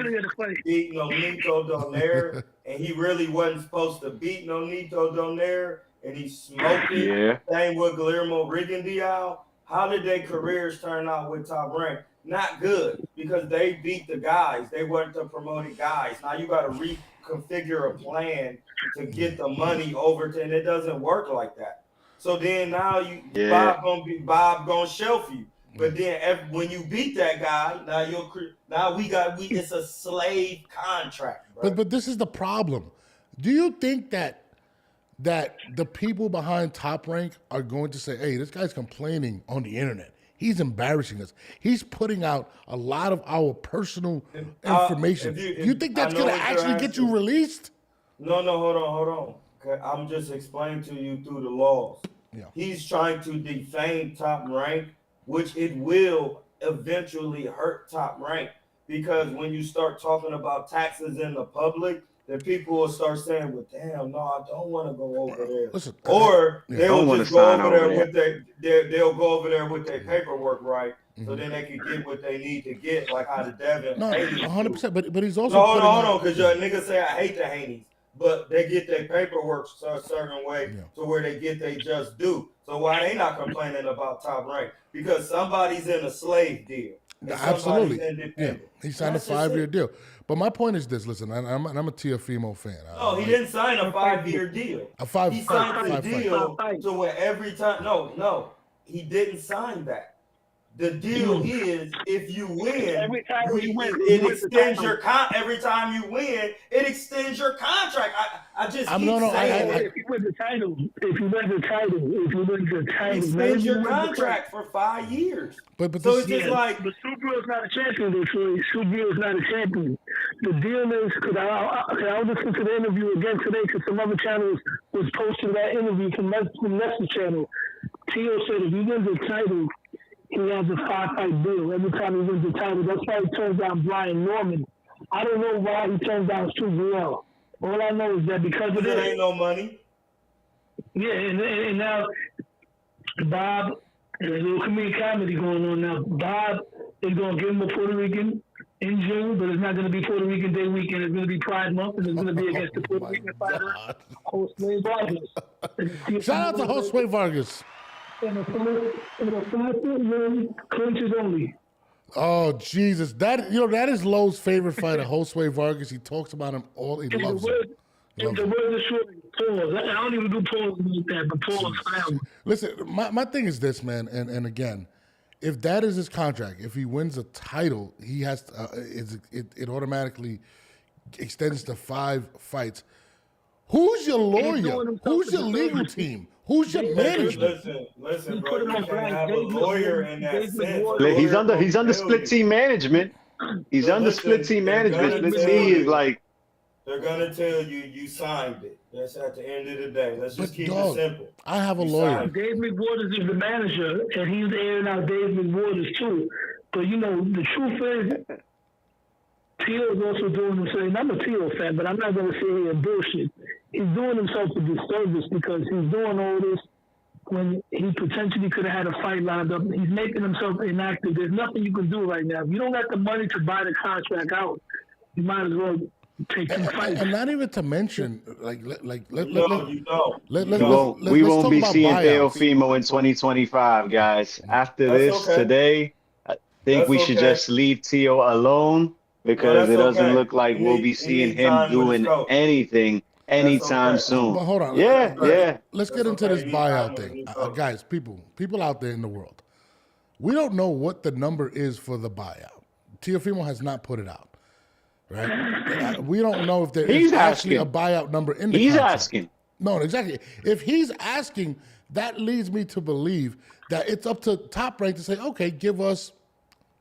Speaker 3: beat Nonito Donaire, and he really wasn't supposed to beat Nonito Donaire, and he smoked it?
Speaker 4: Yeah.
Speaker 3: Same with Guillermo Rigondeaux. How did their careers turn out with Top Rank? Not good, because they beat the guys. They weren't the promoted guys. Now you got to reconfigure a plan to get the money over to, and it doesn't work like that. So then now Bob gonna shelf you. But then when you beat that guy, it's a slave contract, bro.
Speaker 1: But this is the problem. Do you think that the people behind Top Rank are going to say, "Hey, this guy's complaining on the internet. He's embarrassing us. He's putting out a lot of our personal information." Do you think that's going to actually get you released?
Speaker 3: No, hold on. Okay, I'm just explaining to you through the laws.
Speaker 1: Yeah.
Speaker 3: He's trying to defame Top Rank, which it will eventually hurt Top Rank, because when you start talking about taxes in the public, then people will start saying, "Well, damn, no, I don't want to go over there."
Speaker 1: Listen,
Speaker 3: or they'll just go over there
Speaker 4: with
Speaker 3: they'll go over there with their paperwork right, so then they can get what they need to get, like how the Devin.
Speaker 1: No, 100%. But he's also
Speaker 3: hold on, because your niggas say I hate the Haneys, but they get their paperwork a certain way to where they get they just due. So why they not complaining about Top Rank? Because somebody's in a slave deal.
Speaker 1: Absolutely. Yeah. He signed a 5-year deal. But my point is this. Listen, I'm a Teofimo fan.
Speaker 3: No, he didn't sign a 5-year deal. He signed a deal to where every time. No, he didn't sign that. The deal is if you win, every time you win, it extends your every time you win, it extends your contract. I just keep saying
Speaker 5: if you win the title,
Speaker 3: extends your contract for 5 years.
Speaker 1: But
Speaker 3: so it's just like,
Speaker 5: but Subaru is not a champion, though, Floyd. Subaru is not a champion. The deal is, because I was listening to the interview again today, because some other channels was posting that interview from Nessa's channel. Teo said if he wins the title, he has a 5-fight deal every time he wins the title. That's why he turns down Brian Norman. I don't know why he turns down Subaru. All I know is that because of
Speaker 3: there
Speaker 5: that,
Speaker 3: ain't no money.
Speaker 5: Yeah, and now Bob, there's a little comedy going on now. Bob is going to give him a Puerto Rican in June, but it's not going to be Puerto Rican Day weekend. It's going to be Pride Month, and it's going to be against the Puerto Rican fighter, Josue Vargas.
Speaker 1: Shout out to Josue Vargas.
Speaker 5: And a 5-foot win, clinches only.
Speaker 1: Oh Jesus, that is Lowe's favorite fighter, Josue Vargas. He talks about him all. He loves him.
Speaker 5: The word is short. Pause. I don't even do pause like that, but pause.
Speaker 1: Listen, my thing is this, man, and again, if that is his contract, if he wins a title, he has to, it automatically extends to 5 fights. Who's your
Speaker 5: He's
Speaker 1: lawyer?
Speaker 5: doing himself
Speaker 1: Who's
Speaker 5: a
Speaker 1: your legal
Speaker 5: disservice.
Speaker 1: team? Who's your management?
Speaker 3: Listen,
Speaker 5: He
Speaker 3: bro.
Speaker 5: put him
Speaker 3: You
Speaker 5: on
Speaker 3: can't
Speaker 5: blast.
Speaker 3: have a lawyer in that
Speaker 5: David
Speaker 3: sense.
Speaker 5: Ward-
Speaker 4: He's
Speaker 3: Lawyer
Speaker 4: under
Speaker 3: gonna
Speaker 4: split
Speaker 3: tell
Speaker 4: team management. He's
Speaker 3: But
Speaker 4: under
Speaker 3: listen,
Speaker 4: split team
Speaker 3: they're
Speaker 4: management.
Speaker 3: gonna
Speaker 4: Split
Speaker 3: tell
Speaker 4: team is
Speaker 3: you-
Speaker 4: like
Speaker 3: They're gonna tell you signed it. That's at the end of the day. Let's just
Speaker 1: But
Speaker 3: keep
Speaker 1: dog,
Speaker 3: it simple.
Speaker 1: I have a
Speaker 3: You
Speaker 1: lawyer.
Speaker 3: signed
Speaker 5: Dave McWaters is the manager, and he's airing out Dave McWaters too. But you know, the truth is, Teo's also doing himself. And I'm a Teo fan, but I'm not going to sit here and bullshit. He's doing himself a disservice because he's doing all this when he potentially could have had a fight lined up. He's making himself inactive. There's nothing you can do right now. If you don't got the money to buy the contract out, you might as well take some fights.
Speaker 1: And not even to mention, like,
Speaker 3: No, you don't.
Speaker 4: we
Speaker 1: let's
Speaker 4: won't
Speaker 1: talk
Speaker 4: be
Speaker 1: about
Speaker 4: seeing
Speaker 1: buyouts.
Speaker 4: Teofimo in 2025, guys. After
Speaker 3: That's
Speaker 4: this
Speaker 3: okay.
Speaker 4: today, I think
Speaker 3: That's
Speaker 4: we should
Speaker 3: okay.
Speaker 4: just leave Teo alone because
Speaker 3: that's
Speaker 4: it doesn't
Speaker 3: okay.
Speaker 4: look like
Speaker 3: He
Speaker 4: we'll
Speaker 3: need-
Speaker 4: be
Speaker 3: he
Speaker 4: seeing
Speaker 3: need
Speaker 4: him
Speaker 3: time with his
Speaker 4: doing
Speaker 3: coach.
Speaker 4: anything anytime
Speaker 3: okay.
Speaker 4: soon.
Speaker 1: But hold on.
Speaker 4: Yeah, yeah.
Speaker 1: Let's get
Speaker 3: That's
Speaker 1: into
Speaker 3: okay.
Speaker 1: this
Speaker 3: You need time
Speaker 1: buyout
Speaker 3: with
Speaker 1: thing.
Speaker 3: your coach.
Speaker 1: Guys, people out there in the world, we don't know what the number is for the buyout. Teofimo has not put it out, right? We don't know if there
Speaker 4: He's
Speaker 1: is actually a
Speaker 4: asking.
Speaker 1: buyout number in the
Speaker 4: He's
Speaker 1: contract.
Speaker 4: asking.
Speaker 1: No, exactly. If he's asking, that leads me to believe that it's up to Top Rank to say, okay, give us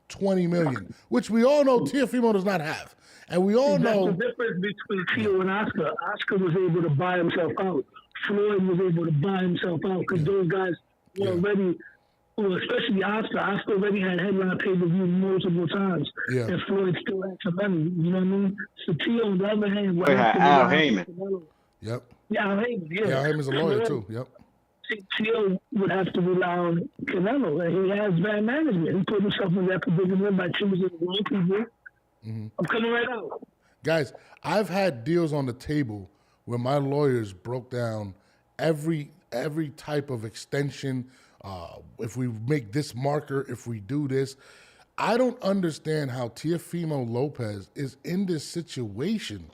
Speaker 1: 20 million, which we all know Teofimo does not have. And we all
Speaker 5: That's
Speaker 1: know
Speaker 5: the difference between Teo and Oscar. Oscar was able to buy himself out. Floyd was able to buy himself out because those guys were already, well, especially Oscar. Oscar already had headline pay-per-view multiple times.
Speaker 1: Yeah.
Speaker 5: And Floyd still had some money. You know what I mean? So Teo, on the other hand,
Speaker 4: Floyd had Al Heyman.
Speaker 1: Yep.
Speaker 5: Yeah, Al Heyman, yeah.
Speaker 1: Yeah, him is a lawyer
Speaker 5: Floyd-
Speaker 1: too. Yep.
Speaker 5: Teo would have to rely on Canelo, and he has bad management. He put himself in that predicament by choosing the wrong people. I'm coming right out.
Speaker 1: Guys, I've had deals on the table where my lawyers broke down every type of extension. If we make this marker, if we do this, I don't understand how Teofimo Lopez is in this situation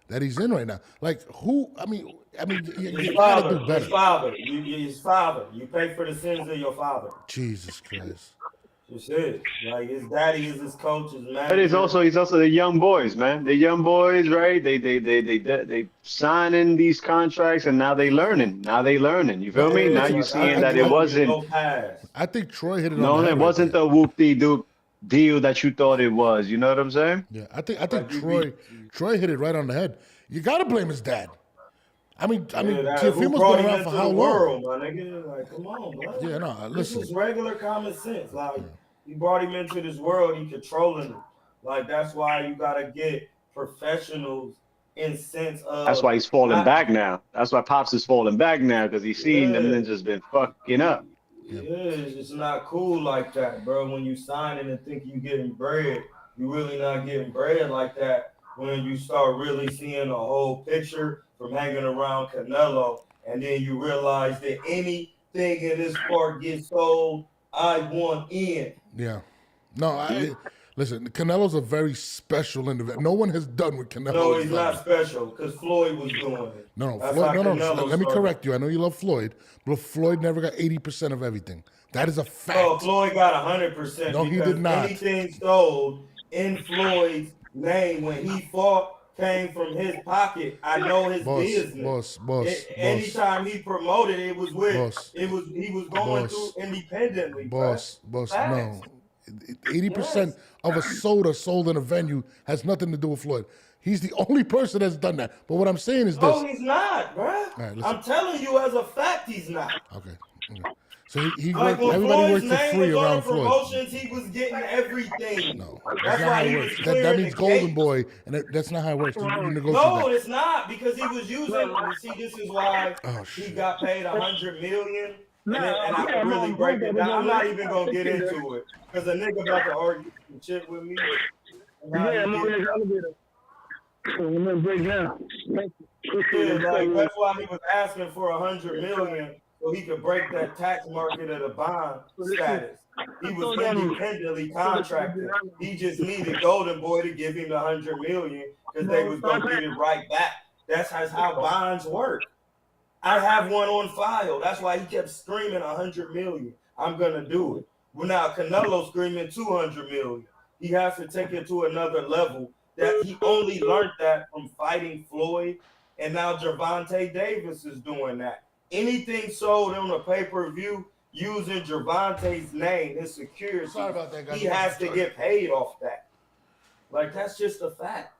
Speaker 1: that he's in right now. Like, who? I mean, you
Speaker 3: His
Speaker 1: gotta
Speaker 3: father.
Speaker 1: do better.
Speaker 3: His father. His father. You pay for the sins of your father.
Speaker 1: Jesus Christ.
Speaker 3: It's it. Like his daddy is his coach, his manager.
Speaker 4: But he's also the young boys, man. The young boys, right? They signing these contracts and now they learning. You feel me? Now you seeing that it wasn't.
Speaker 1: I think Troy hit it on
Speaker 4: No,
Speaker 1: the head
Speaker 4: it wasn't
Speaker 1: right
Speaker 4: the whoop-de-doop deal that you thought it was. You know what I'm saying?
Speaker 1: there. Yeah, I think Troy hit it right on the head. You gotta blame his dad. I mean,
Speaker 3: who
Speaker 1: Teofimo's
Speaker 3: brought
Speaker 1: been
Speaker 3: him
Speaker 1: around
Speaker 3: into
Speaker 1: for
Speaker 3: the
Speaker 1: how long?
Speaker 3: world, my nigga? Like, come on, bro.
Speaker 1: Yeah, no,
Speaker 3: This
Speaker 1: listen.
Speaker 3: is regular common sense. Like, he brought him into this world, he controlling it. Like, that's why you gotta get professionals in sense of.
Speaker 4: That's why he's falling back now. That's why Pops is falling back now because he's seen them ninjas been fucking up.
Speaker 3: Yeah, it's not cool like that, bro. When you sign it and think you getting bread, you really not getting bread like that. When you start really seeing a whole picture from hanging around Canelo, and then you realize that anything in this sport gets sold, I want in.
Speaker 1: Yeah. No, listen, Canelo's a very special individual. No one has done what Canelo
Speaker 3: No,
Speaker 1: has
Speaker 3: he's
Speaker 1: done.
Speaker 3: not special because Floyd was doing it.
Speaker 1: No,
Speaker 3: That's
Speaker 1: Floyd,
Speaker 3: how
Speaker 1: no.
Speaker 3: Canelo
Speaker 1: Let me
Speaker 3: started.
Speaker 1: correct you. I know you love Floyd, but Floyd never got 80% of everything. That is a fact.
Speaker 3: Oh, Floyd got 100%.
Speaker 1: No, he
Speaker 3: because
Speaker 1: did not.
Speaker 3: Anything sold in Floyd's name when he fought came from his pocket. I know his business. Anytime he promoted, it was with he was going through independently.
Speaker 1: Boss,
Speaker 3: Facts.
Speaker 1: no. 80% of a soda sold in a venue has nothing to do with Floyd. He's the only person that's done that. But what I'm saying is this.
Speaker 3: No, he's not, bro.
Speaker 1: right, listen.
Speaker 3: I'm telling you as a fact, he's not.
Speaker 1: Okay. So he
Speaker 3: Like
Speaker 1: worked,
Speaker 3: when
Speaker 1: everybody
Speaker 3: Floyd's
Speaker 1: worked for
Speaker 3: name
Speaker 1: free
Speaker 3: was on
Speaker 1: around
Speaker 3: the
Speaker 1: Floyd.
Speaker 3: promotions, he was getting everything.
Speaker 1: No,
Speaker 3: That's
Speaker 1: that's not
Speaker 3: why
Speaker 1: how it
Speaker 3: he
Speaker 1: works.
Speaker 3: was
Speaker 1: That
Speaker 3: clearing
Speaker 1: means
Speaker 3: the
Speaker 1: Golden
Speaker 3: gate.
Speaker 1: Boy, and that's not how it works. You negotiate
Speaker 3: No,
Speaker 1: that.
Speaker 3: it's not because he was using. See, this is why
Speaker 1: Oh,
Speaker 3: he
Speaker 1: shit.
Speaker 3: got paid $100 million. And I can really break it down. I'm not even gonna get into it because a nigga about to argue some shit with me.
Speaker 5: Yeah, I'm on the elevator. So I'm gonna break down. Thank you.
Speaker 3: Yeah, like, that's why he was asking for $100 million so he could break that tax market of the bond status. He was independently contracted. He just needed Golden Boy to give him the $100 million because they was gonna get it right back. That's how bonds work. I have one on file. That's why he kept screaming $100 million. I'm gonna do it. Well, now Canelo screaming $200 million. He has to take it to another level. That he only learned that from fighting Floyd And now Gervonta Davis is doing that. Anything sold on a pay-per-view using Gervonta's name, his security,
Speaker 1: Sorry about that, guys.
Speaker 3: he has to get paid off that. Like, that's just a fact.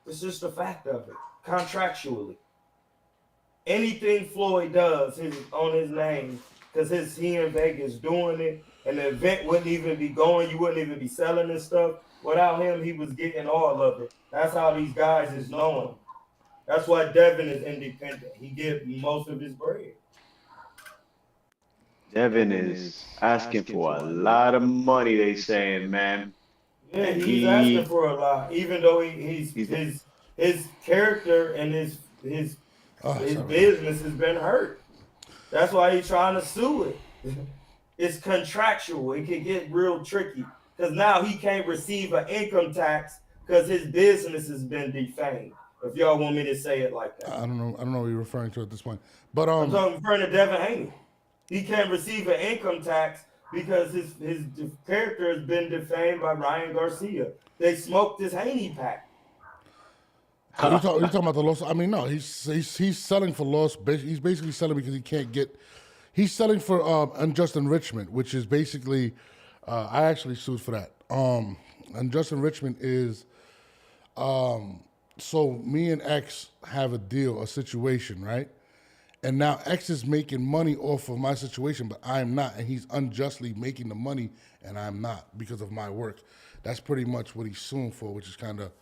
Speaker 3: It's just a fact of it, contractually. Anything Floyd does on his name, because he in Vegas doing it, and the event wouldn't even be going, you wouldn't even be selling this stuff. Without him, he was getting all of it. That's how these guys is knowing. That's why Devin is independent. He gets most of his bread.
Speaker 4: Devin is asking for a lot of money, they saying, man.
Speaker 3: Yeah, he's asking for a lot, even though his character and his business has been hurt. That's why he's trying to sue it. It's contractual. It can get real tricky because now he can't receive an income tax because his business has been defamed. If y'all want me to say it like that,
Speaker 1: I don't know what you're referring to at this point, but
Speaker 3: I'm referring to Devin Haney. He can't receive an income tax because his character has been defamed by Ryan Garcia. They smoked his Haney pack.
Speaker 1: Are you talking about the loss? I mean, no, he's selling for loss. He's basically selling because he can't get. He's selling for unjust enrichment, which is basically. I actually sued for that. Unjust enrichment is. So me and X have a deal, a situation, right? And now X is making money off of my situation, but I'm not, and he's unjustly making the money, and I'm not because of my work. That's pretty much what he's suing for, which is kind of.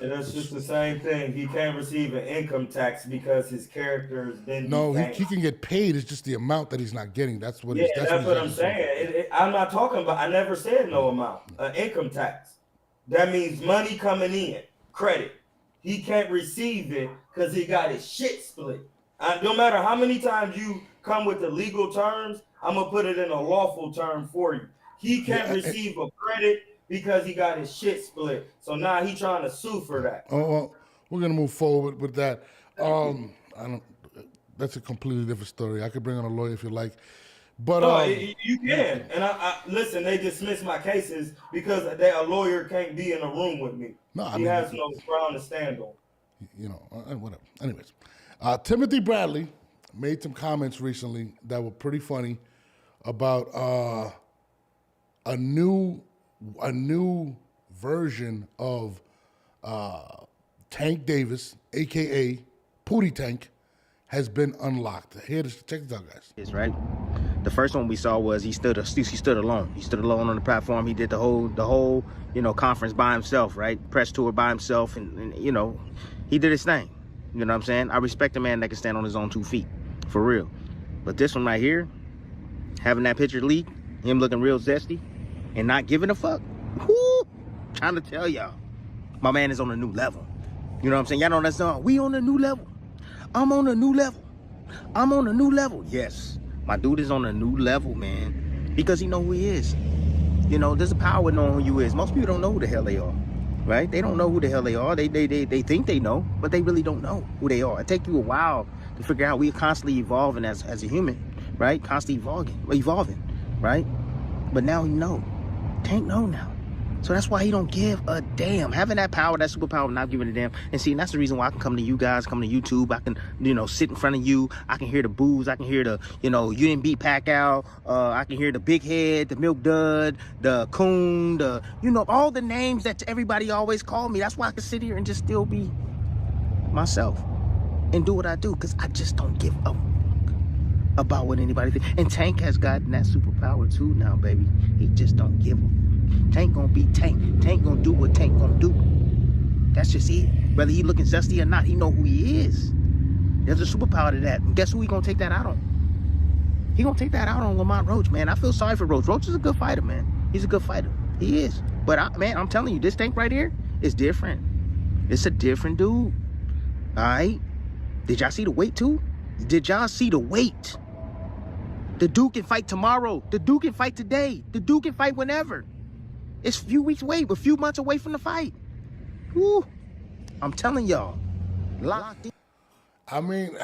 Speaker 3: And that's just the same thing. He can't receive an income tax because his character has been.
Speaker 1: No, he can get paid. It's just the amount that he's not getting. That's what.
Speaker 3: Yeah, that's what I'm saying. I'm not talking about. I never said no amount. Income tax. That means money coming in, credit. He can't receive it because he got his shit split. No matter how many times you come with the legal terms, I'm gonna put it in a lawful term for you. He can't receive a credit because he got his shit split. So now he's trying to sue for that.
Speaker 1: Oh, well, we're gonna move forward with that. I don't. That's a completely different story. I could bring on a lawyer if you like, but
Speaker 3: no, you can. And I listen. They dismiss my cases because a lawyer can't be in a room with me.
Speaker 1: No,
Speaker 3: he has no ground to stand on.
Speaker 1: You know, whatever. Anyways, Timothy Bradley made some comments recently that were pretty funny about a new version of Tank Davis, aka Pootie Tank, has been unlocked. Here, check this out, guys.
Speaker 6: Is right. The first one we saw was he stood alone. He stood alone on the platform. He did the whole conference by himself, right? Press tour by himself, and he did his thing. You know what I'm saying? I respect a man that can stand on his own 2 feet, for real. But this one right here, having that picture leak, him looking real zesty, and not giving a fuck. Whoo! Trying to tell y'all, my man is on a new level. You know what I'm saying? Y'all know that song? We on a new level. I'm on a new level. I'm on a new level. Yes, my dude is on a new level, man, because he know who he is. You know, there's a power in knowing who you is. Most people don't know who the hell they are, right? They don't know who the hell they are. They think they know, but they really don't know who they are. It takes you a while to figure out. We're constantly evolving as a human, right? Constantly evolving, right? But now he know. Tank know now. So that's why he don't give a damn. Having that power, that superpower, not giving a damn. And see, that's the reason why I can come to you guys, come to YouTube. I can, sit in front of you. I can hear the boos. I can hear the, you didn't beat Pacquiao. I can hear the big head, the milk dud, the coon, the, all the names that everybody always call me. That's why I can sit here and just still be myself and do what I do, because I just don't give a about what anybody thinks. And Tank has gotten that superpower too now, baby. He just don't give a. Tank gonna be Tank. Tank gonna do what Tank gonna do. That's just it. Whether he looking zesty or not, he know who he is. There's a superpower to that. And guess who he gonna take that out on? He gonna take that out on Lamont Roach, man. I feel sorry for Roach. Roach is a good fighter, man. He's a good fighter. He is. But I'm telling you, this Tank right here is different. It's a different dude. All right. Did y'all see the weight too? Did y'all see the weight? The dude can fight tomorrow. The dude can fight today. The dude can fight whenever. It's a few weeks away, a few months away from the fight. Woo. I'm telling y'all. Locked in.
Speaker 1: I mean,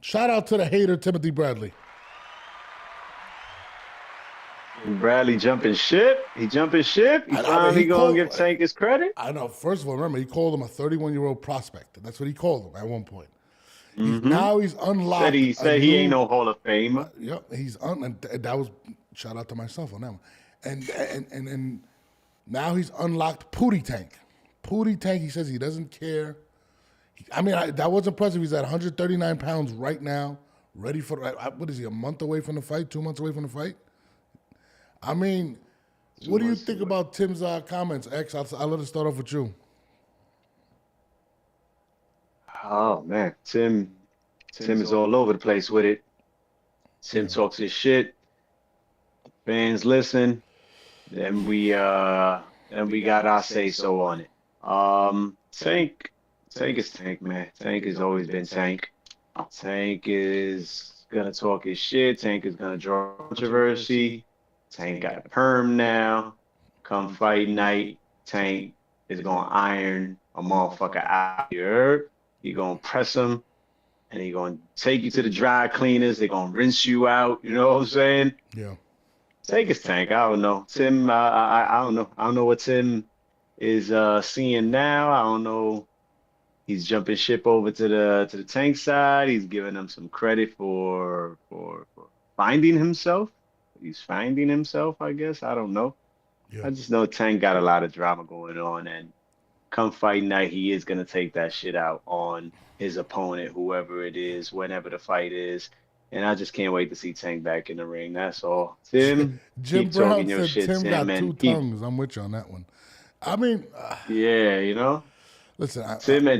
Speaker 1: shout out to the hater, Timothy Bradley.
Speaker 4: Bradley jumping ship. He jumping ship. He finally gonna give Tank his credit.
Speaker 1: I know. First of all, remember he called him a 31-year-old prospect. That's what he called him at one point. Now he's unlocked.
Speaker 4: Said he ain't no Hall of Famer.
Speaker 1: Yep, and that was shout out to myself on that one. And now he's unlocked Pootie Tank. Pootie Tank. He says he doesn't care. I mean, that was impressive. He's at 139 pounds right now, ready for what is he? A month away from the fight? 2 months away from the fight? I mean, what do you think about Tim's comments, X? I'll let it start off with you.
Speaker 4: Oh man, Tim is all over the place with it. Tim talks his shit. Fans listen. Then we got our say so on it. Tank is Tank, man. Tank has always been Tank. Tank is gonna talk his shit. Tank is gonna draw controversy. Tank got a perm now. Come fight night, Tank is gonna iron a motherfucker out here. He gonna press him, and he gonna take you to the dry cleaners. They gonna rinse you out. You know what I'm saying?
Speaker 1: Yeah.
Speaker 4: Tank is Tank. I don't know. Tim, I don't know. I don't know what Tim is seeing now. I don't know. He's jumping ship over to the Tank side. He's giving him some credit for finding himself. He's finding himself, I guess. I don't know. Yeah. I just know Tank got a lot of drama going on, and come fight night, he is going to take that shit out on his opponent, whoever it is, whenever the fight is. And I just can't wait to see Tank back in the ring. That's all. Tim,
Speaker 1: Jim
Speaker 4: keep
Speaker 1: Brown
Speaker 4: talking your
Speaker 1: said
Speaker 4: shit,
Speaker 1: Tim got
Speaker 4: man.
Speaker 1: two tongues. I'm with you on that one. I mean,
Speaker 4: yeah, you know.
Speaker 1: Listen,
Speaker 4: Tim is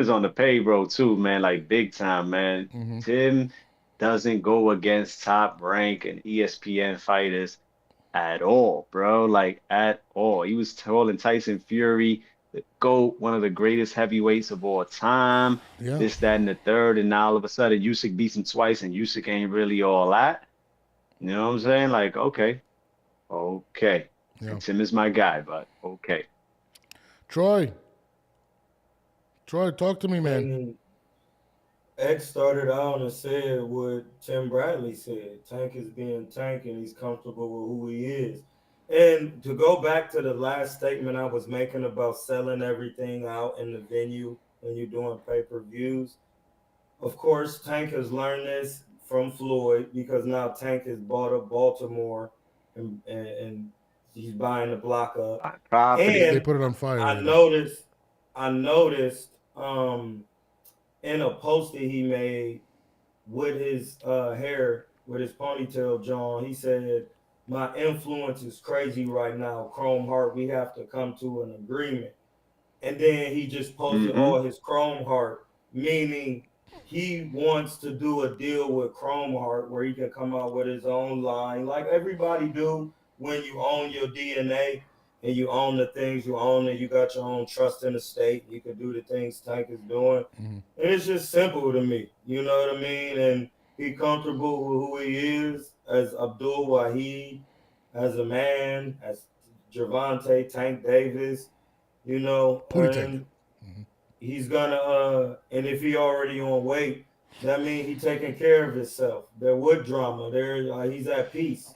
Speaker 4: on the pay bro too, man. Like big time, man. Mm-hmm. Tim doesn't go against top rank and ESPN fighters at all, bro. Like at all. He was calling Tyson Fury the GOAT, one of the greatest heavyweights of all time. Yeah. This, that, and the third, and now all of a sudden Usyk beats him twice, and Usyk ain't really all that. You know what I'm saying? Like, okay. Yeah. Tim is my guy, but okay.
Speaker 1: Troy, talk to me, man.
Speaker 3: X started out and said what Tim Bradley said. Tank is being Tank, and he's comfortable with who he is. And to go back to the last statement I was making about selling everything out in the venue when you're doing pay-per-views, of course, Tank has learned this from Floyd, because now Tank has bought up Baltimore and he's buying the block up.
Speaker 1: And they put it on fire.
Speaker 3: I noticed in a post that he made with his hair, with his ponytail, John, he said, "My influence is crazy right now, Chrome Heart. We have to come to an agreement." And then he just posted all his Chrome Heart, meaning he wants to do a deal with Chrome Heart where he can come out with his own line, like everybody do when you own your DNA and you own the things you own, and you got your own trust in the state. You can do the things Tank is doing. And it's just simple to me. You know what I mean? And be comfortable with who he is as Abdul Wahid, as a man, as Gervonta Tank Davis, you know. And he's gonna and if he already on weight, that means he's taking care of himself. There would drama. He's at peace.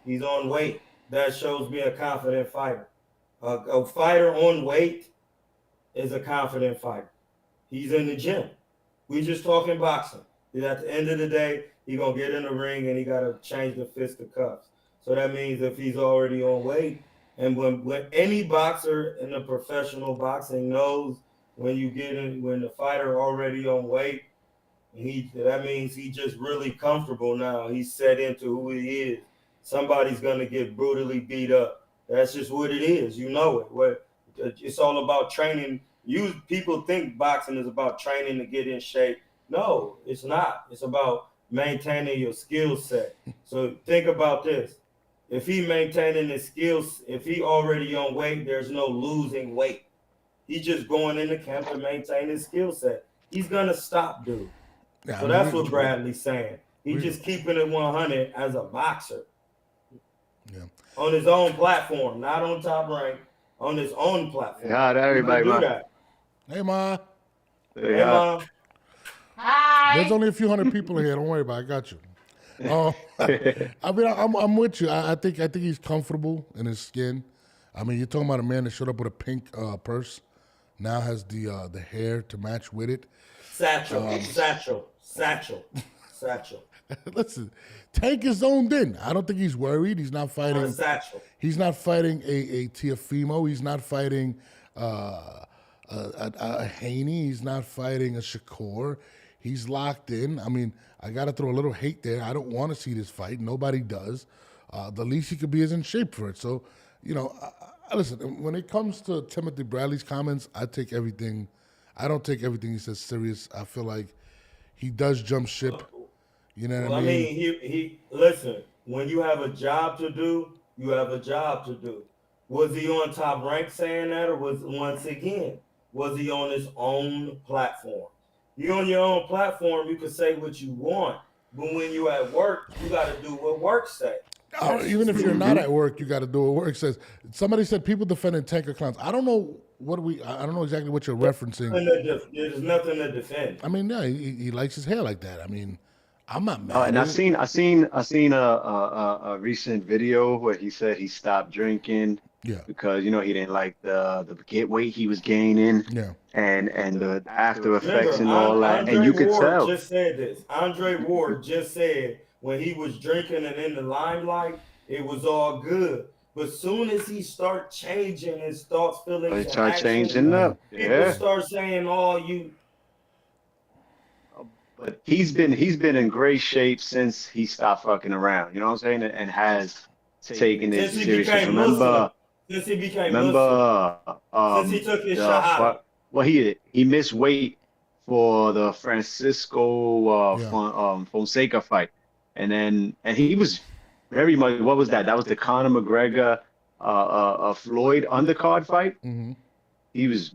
Speaker 3: He's on weight. That shows me a confident fighter. A fighter on weight is a confident fighter. He's in the gym. We just talking boxing. At the end of the day, he gonna get in the ring and he gotta change the fist to cuffs. So that means if he's already on weight, and when any boxer in the professional boxing knows when the fighter already on weight, that means he's just really comfortable now. He's set into who he is. Somebody's gonna get brutally beat up. That's just what it is. You know it. It's all about training. People think boxing is about training to get in shape. No, it's not. It's about maintaining your skill set. So think about this. If he maintaining his skills, if he already on weight, there's no losing weight. He's just going into camp to maintain his skill set. He's gonna stop, dude. Yeah, so that's what Bradley's saying. He's just keeping it 100 as a boxer. Yeah. On his own platform, not on Top Rank, on his own platform.
Speaker 4: Hi to everybody, Ma.
Speaker 1: Hey, Ma.
Speaker 4: Hey, Ma.
Speaker 7: Hi.
Speaker 1: There's only a few hundred people here. Don't worry about it. I got you. I mean, I'm with you. I think he's comfortable in his skin. I mean, you're talking about a man that showed up with a pink purse, now has the hair to match with it.
Speaker 3: Satchel.
Speaker 1: Listen, Tank is zoned in. I don't think he's worried. He's not fighting.
Speaker 3: Satchel.
Speaker 1: He's not fighting a Teofimo. He's not fighting a Haney. He's not fighting a Shakur. He's locked in. I mean, I got to throw a little hate there. I don't want to see this fight. Nobody does. The least he could be is in shape for it. So, listen, when it comes to Timothy Bradley's comments, I don't take everything he says serious. I feel like he does jump ship. You know what I mean?
Speaker 3: I mean, he listen, when you have a job to do, you have a job to do. Was he on Top Rank saying that, or was he on his own platform? You're on your own platform, you can say what you want, but when you at work, you got to do what work say.
Speaker 1: Even if you're not at work, you got to do what work says. Somebody said people defending Tank are clowns. I don't know exactly what you're referencing.
Speaker 3: There's nothing to defend.
Speaker 1: I mean, yeah, he likes his hair like that. I mean, I'm not mad.
Speaker 4: And I seen a recent video where he said he stopped drinking because he didn't like the get weight he was gaining and the after effects and all that. And you could tell.
Speaker 3: Just said this. Andre Ward just said when he was drinking and in the limelight, it was all good. But soon as he start changing his thoughts, feelings,
Speaker 4: he start changing up.
Speaker 3: People start saying, "Oh, you."
Speaker 4: But he's been in great shape since he stopped fucking around. You know what I'm saying? And has taken it seriously.
Speaker 3: Since he became Muslim. Since he took his shahada.
Speaker 4: Well, he missed weight for the Francisco Fonseca fight, and he was very much. What was that? That was the Conor McGregor Floyd undercard fight.
Speaker 1: Mm-hmm.
Speaker 4: He was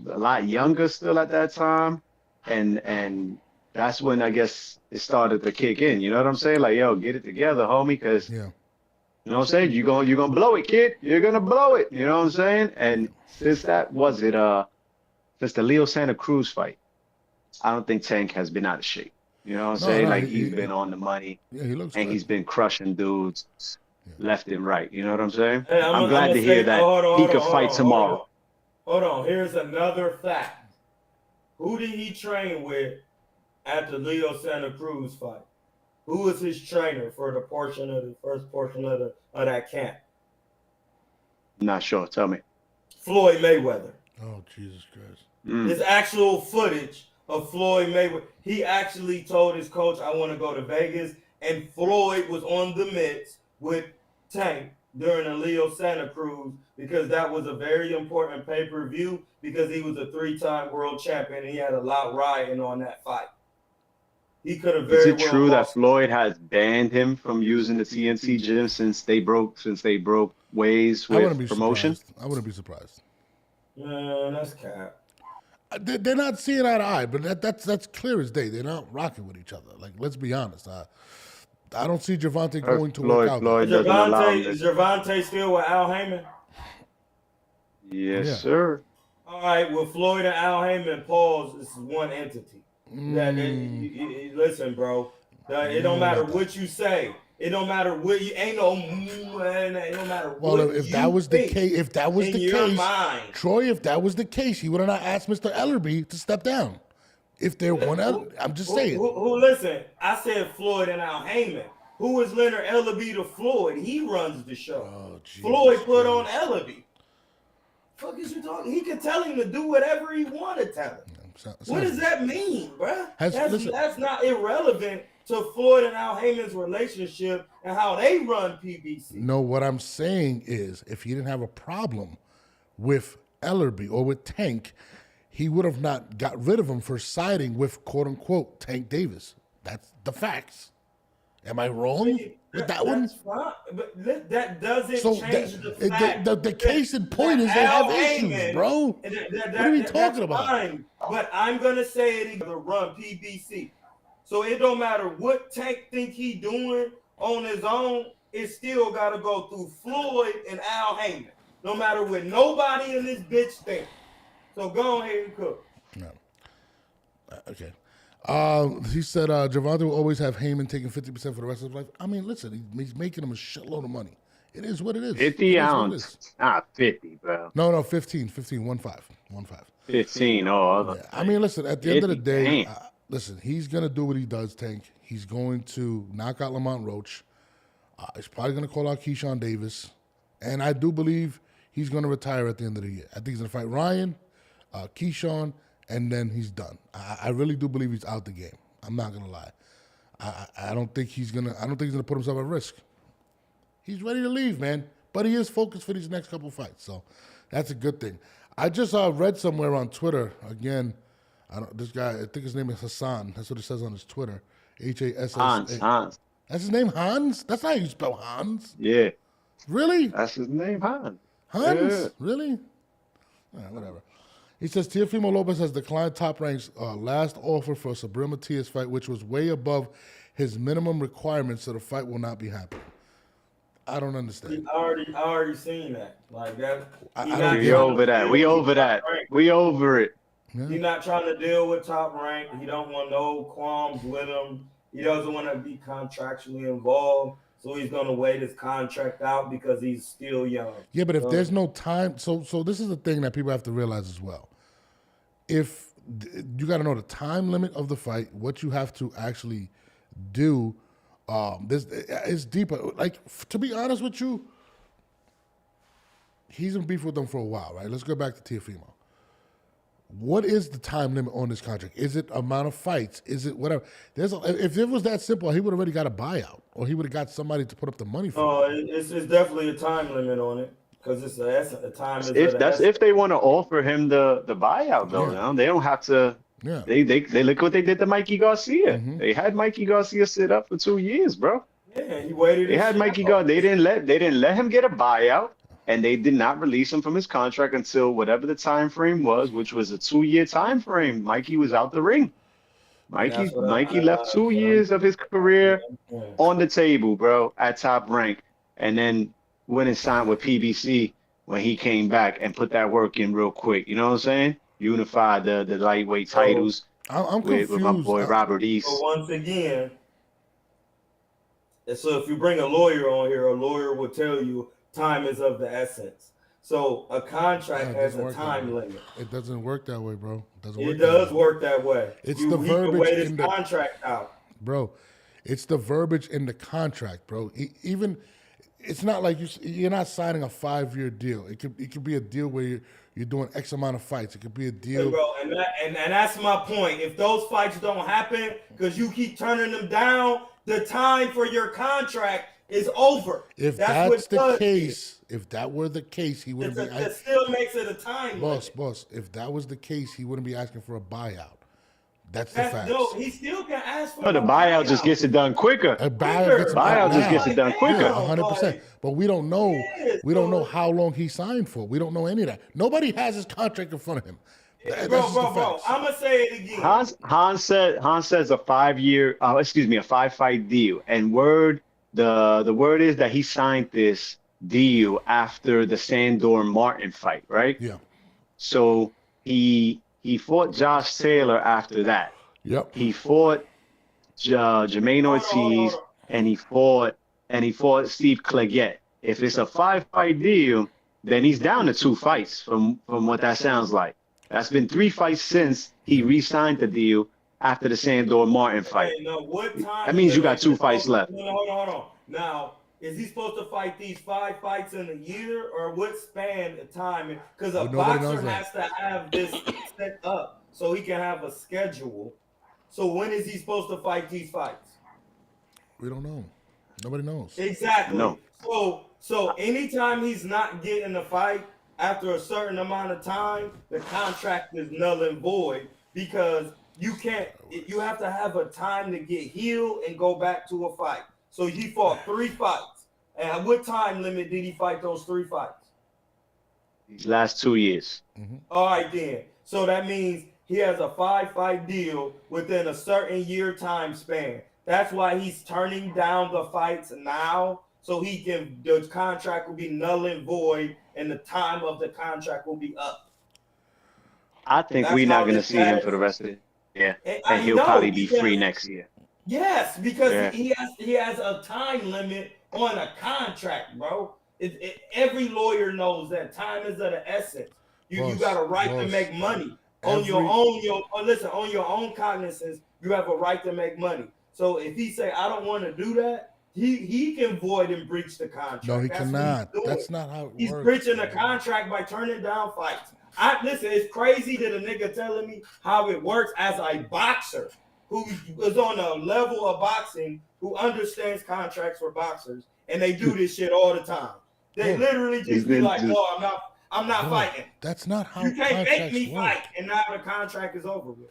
Speaker 4: a lot younger still at that time, and that's when I guess it started to kick in. You know what I'm saying? Like, yo, get it together, homie, because you know what I'm saying? You're gonna blow it, kid. You're gonna blow it. You know what I'm saying? And since since the Leo Santa Cruz fight, I don't think Tank has been out of shape. You know what I'm saying? He's been on the money.
Speaker 1: Yeah, he looks
Speaker 4: and
Speaker 1: good.
Speaker 4: He's been crushing dudes left and right. You know what I'm saying?
Speaker 3: Hey,
Speaker 4: I'm glad to hear that he could fight tomorrow.
Speaker 3: Hold on. Here's another fact. Who did he train with at the Leo Santa Cruz fight? Who was his trainer for the first portion of that camp?
Speaker 4: Not sure. Tell me.
Speaker 3: Floyd Mayweather.
Speaker 1: Oh, Jesus Christ.
Speaker 3: His actual footage of Floyd Mayweather. He actually told his coach, I want to go to Vegas. And Floyd was on the mitts with Tank during the Leo Santa Cruz because that was a very important pay-per-view because he was a 3-time world champion and he had a lot riding on that fight. He could have very well.
Speaker 4: Is it true that Floyd has banned him from using the TNT gym since they broke ways with promotion?
Speaker 1: I wouldn't be surprised.
Speaker 3: Man, that's cap.
Speaker 1: They're not seeing eye to eye, but that's clear as day. They're not rocking with each other. Like, let's be honest. I don't see Gervonta going to work out.
Speaker 3: Is Gervonta still with Al Heyman?
Speaker 4: Yes, sir.
Speaker 3: All right, with Floyd and Al Heyman, pause. This is one entity. Listen, bro. It don't matter what you say. It don't matter what you ain't no. It don't matter.
Speaker 1: Well, if that was the case, Troy, if that was the case, he would have not asked Mr. Ellerby to step down. If they're I'm just saying.
Speaker 3: Who listen? I said Floyd and Al Heyman. Who is Leonard Ellerby to Floyd? He runs the show.
Speaker 1: Oh,
Speaker 3: Floyd put on Ellerby. Fuck is you talking? He could tell him to do whatever he wanted to tell him. What does that mean, bro? That's not irrelevant to Floyd and Al Heyman's relationship and how they run PBC.
Speaker 1: No, what I'm saying is if he didn't have a problem with Ellerby or with Tank, he would have not got rid of him for siding with quote-unquote Tank Davis. That's the facts. Am I wrong with that one?
Speaker 3: That's fine, but that doesn't change the fact.
Speaker 1: The case in point is they have issues, bro. What are we talking about?
Speaker 3: Fine, but I'm going to say it again, to run PBC. So it don't matter what Tank think he doing on his own, it still got to go through Floyd and Al Heyman. No matter what nobody in this bitch think. So go ahead and cook.
Speaker 1: No. Okay. He said Gervonta will always have Heyman taking 50% for the rest of his life. I mean, listen, he's making him a shitload of money. It is what it is.
Speaker 4: 50
Speaker 1: It is what it
Speaker 4: ounce.
Speaker 1: is.
Speaker 4: Not 50, bro.
Speaker 1: No, 15, 1-5.
Speaker 4: 15. Oh,
Speaker 1: Yeah. I mean, listen, at the end of the
Speaker 4: 50,
Speaker 1: day,
Speaker 4: damn.
Speaker 1: listen, he's going to do what he does, Tank. He's going to knock out Lamont Roach. He's probably going to call out Keyshawn Davis. And I do believe he's going to retire at the end of the year. I think he's going to fight Ryan, Keyshawn, and then he's done. I really do believe he's out the game. I'm not going to lie. I don't think he's going to put himself at risk. He's ready to leave, man. But he is focused for these next couple fights. So that's a good thing. I just read somewhere on Twitter, again, this guy, I think his name is Hassan. That's what it says on his Twitter. H-A-S-S-A.
Speaker 4: Hans.
Speaker 1: That's his name, Hans? That's not how you spell Hans.
Speaker 4: Yeah.
Speaker 1: Really?
Speaker 4: That's his name, Hans.
Speaker 1: Hans?
Speaker 4: Yeah.
Speaker 1: Really? All right, whatever. He says Teofimo Lopez has declined Top Rank's last offer for a Sabrina Matias fight, which was way above his minimum requirements, so the fight will not be happening. I don't understand.
Speaker 3: I already seen that. Like that.
Speaker 4: We over that. We over that. We over it.
Speaker 1: Yeah.
Speaker 3: He's not trying to deal with Top Rank. He don't want no qualms with him. He doesn't want to be contractually involved. So he's going to wait his contract out because he's still young.
Speaker 1: Yeah, but if there's no time, so this is the thing that people have to realize as well. If you got to know the time limit of the fight, what you have to actually do, this it's deeper. Like, to be honest with you, he's in beef with them for a while, right? Let's go back to Teofimo. What is the time limit on this contract? Is it amount of fights? Is it whatever? If it was that simple, he would have already got a buyout, or he would have got somebody to put up the money for
Speaker 3: Oh,
Speaker 1: him.
Speaker 3: it's definitely a time limit on it because it's a time.
Speaker 4: If they want to offer him the buyout though,
Speaker 1: Yeah.
Speaker 4: now they don't have to.
Speaker 1: Yeah.
Speaker 4: They look what they did to Mikey Garcia.
Speaker 1: Mm-hmm.
Speaker 4: They had Mikey Garcia sit up for 2 years, bro.
Speaker 3: Yeah, he waited.
Speaker 4: They had Mikey Garcia. They didn't let him get a buyout. And they did not release him from his contract until whatever the time frame was, which was a 2-year time frame. Mikey was out the ring. Mikey left 2 years of his career on the table, bro, at Top Rank, and then went and signed with PBC when he came back and put that work in real quick. You know what I'm saying? Unified the lightweight titles
Speaker 1: I'm
Speaker 4: with
Speaker 1: confused.
Speaker 4: my boy Robert East.
Speaker 3: So once again, so if you bring a lawyer on here, a lawyer will tell you time is of the essence. So a contract has a time limit.
Speaker 1: It doesn't work that way, bro.
Speaker 3: It does work that way.
Speaker 1: It's
Speaker 3: he can wait his contract out.
Speaker 1: Bro, it's the verbiage in the contract, bro. Even it's not like you're not signing a 5-year deal. It could be a deal where you're doing X amount of fights. It could be a deal.
Speaker 3: Hey, bro, and that's my point. If those fights don't happen because you keep turning them down, the time for your contract is over.
Speaker 1: If that's the case, if that were the case, he wouldn't be.
Speaker 3: That still makes it a time limit.
Speaker 1: Boss. If that was the case, he wouldn't be asking for a buyout. That's the fact.
Speaker 3: No, he still can ask for.
Speaker 4: No, the buyout just gets it done quicker.
Speaker 1: A buyout
Speaker 4: just gets it done quicker.
Speaker 1: 100%. But we don't know. We don't know how long he signed for. We don't know any of that. Nobody has his contract in front of him.
Speaker 3: Bro. I'm gonna say it again.
Speaker 4: Hans says a 5-fight deal, and the word is that he signed this deal after the Sandor Martin fight, right?
Speaker 1: Yeah.
Speaker 4: So he fought Josh Taylor after that.
Speaker 1: Yep.
Speaker 4: He fought Jermaine Ortiz, and he fought Steve Claggett. If it's a 5-fight deal, then he's down to 2 fights from what that sounds like. That's been 3 fights since he re-signed the deal after the Sandor Martin fight.
Speaker 3: Hey, what time
Speaker 4: that means you got 2 fights left.
Speaker 3: Hold on. Now, is he supposed to fight these 5 fights in a year, or what span of time? Because a boxer has to have this set up so he can have a schedule. So when is he supposed to fight these fights?
Speaker 1: We don't know. Nobody knows.
Speaker 3: Exactly.
Speaker 4: No.
Speaker 3: So anytime he's not getting a fight after a certain amount of time, the contract is null and void because you have to have a time to get healed and go back to a fight. So he fought 3 fights. And what time limit did he fight those 3 fights?
Speaker 4: These last 2 years.
Speaker 1: Mm-hmm.
Speaker 3: All right, then. So that means he has a 5-fight deal within a certain year time span. That's why he's turning down the fights now, so the contract will be null and void, and the time of the contract will be up.
Speaker 4: I think we're not going to see him for the rest of it. Yeah,
Speaker 3: And
Speaker 4: and he'll probably be free next year.
Speaker 3: Yes, because
Speaker 4: Yeah.
Speaker 3: he has a time limit on a contract, bro. Every lawyer knows that time is of the essence. You got a right to make money on your own cognizance. You have a right to make money. So if he say I don't want to do that, he can void and breach the contract.
Speaker 1: No, he cannot. That's not how it
Speaker 3: He's
Speaker 1: works.
Speaker 3: breaching the contract by turning down fights. Listen, it's crazy that a nigga telling me how it works as a boxer who is on a level of boxing, who understands contracts for boxers, and they do this shit all the time. They literally just be like, "No, I'm not fighting."
Speaker 1: That's not how
Speaker 3: you can't make me
Speaker 1: work.
Speaker 3: fight, and now the contract is over with.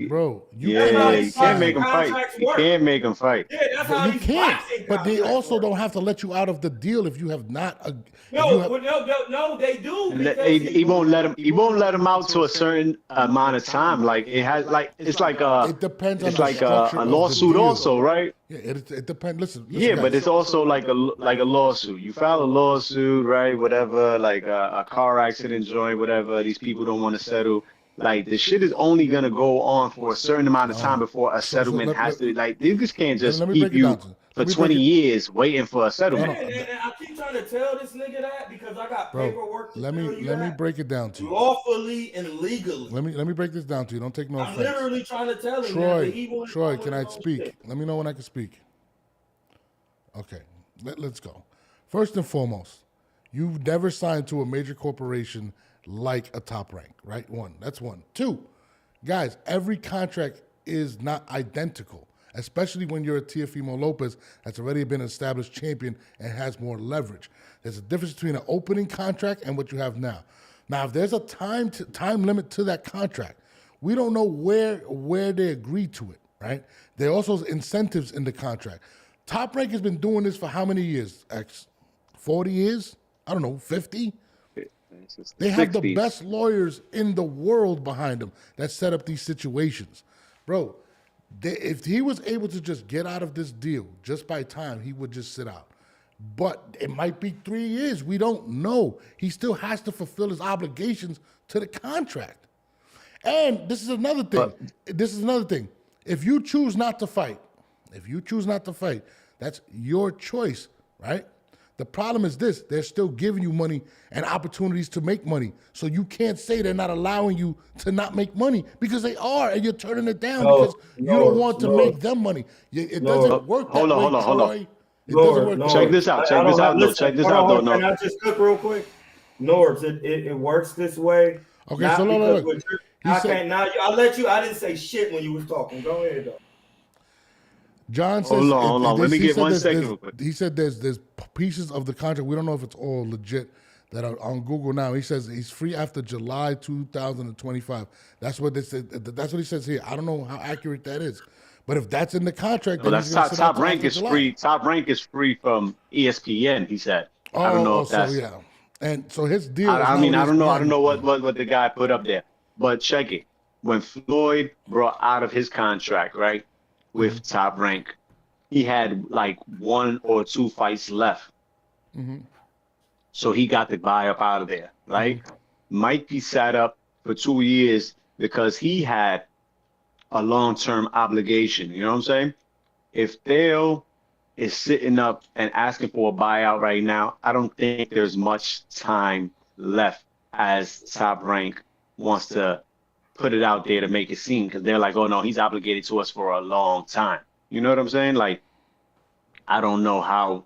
Speaker 1: Bro,
Speaker 4: you can't make him fight. You can't make him fight.
Speaker 3: Yeah, that's how
Speaker 1: you can't. But they also don't have to let you out of the deal if you have not.
Speaker 3: No, they do.
Speaker 4: He won't let him. He won't let him out to a certain amount of time. Like it has, like it's like
Speaker 1: it depends on
Speaker 4: it's
Speaker 1: the
Speaker 4: like
Speaker 1: structure
Speaker 4: a
Speaker 1: of
Speaker 4: lawsuit
Speaker 1: the deal.
Speaker 4: also, right?
Speaker 1: Yeah, it depends. Listen,
Speaker 4: yeah,
Speaker 1: guys.
Speaker 4: but it's also like a lawsuit. You file a lawsuit, right? Whatever, like a car accident joint, whatever. These people don't want to settle. Like the shit is only gonna go on for a certain amount of time before a settlement has to. Like they just can't just keep you for 20 years waiting for a settlement.
Speaker 3: And I keep trying to tell this nigga that because I got paperwork.
Speaker 1: Let me break it down to you.
Speaker 3: Lawfully and legally.
Speaker 1: Let me break this down to you. Don't take no offense.
Speaker 3: I'm literally trying to tell him
Speaker 1: Troy, can I speak? Shit. Let me know when I can speak. Okay, let's go. First and foremost, you've never signed to a major corporation like a Top Rank, right? That's one. Two, guys, every contract is not identical, especially when you're a Teofimo Lopez that's already been an established champion and has more leverage. There's a difference between an opening contract and what you have now. Now, if there's a time limit to that contract, we don't know where they agreed to it, right? There are also incentives in the contract. Top Rank has been doing this for how many years, X? 40 years? I don't know, 50? They have the best lawyers in the world behind them that set up these situations. Bro, if he was able to just get out of this deal just by time, he would just sit out. But it might be 3 years. We don't know. He still has to fulfill his obligations to the contract. And this is another thing. If you choose not to fight, that's your choice, right? The problem is this, they're still giving you money and opportunities to make money. So you can't say they're not allowing you to not make money because they are, and you're turning it down because you don't want to make them money. It doesn't work that way, Troy. It doesn't work.
Speaker 4: Check this out. Check this out.
Speaker 3: Can I just cook real quick? Norbs, it works this way.
Speaker 1: Okay, so look.
Speaker 3: I'll let you. I didn't say shit when you was talking. Go ahead, though.
Speaker 1: John says,
Speaker 4: hold on. Let me get 1 second.
Speaker 1: He said there's pieces of the contract. We don't know if it's all legit that are on Google now. He says he's free after July 2025. That's what they said. That's what he says here. I don't know how accurate that is, but if that's in the contract,
Speaker 4: then that's top rank is free. Top rank is free from ESPN. He said. I don't know if that's.
Speaker 1: So, yeah. And so his deal.
Speaker 4: I don't know what the guy put up there, but check it. When Floyd brought out of his contract, right? With Top Rank, he had like 1 or 2 fights left.
Speaker 1: Mm-hmm.
Speaker 4: So he got the buy up out of there, right? Might be sat up for 2 years because he had a long-term obligation. You know what I'm saying? If Theo is sitting up and asking for a buyout right now, I don't think there's much time left as Top Rank wants to put it out there to make it seem, because they're like, oh no, he's obligated to us for a long time. You know what I'm saying? Like, I don't know how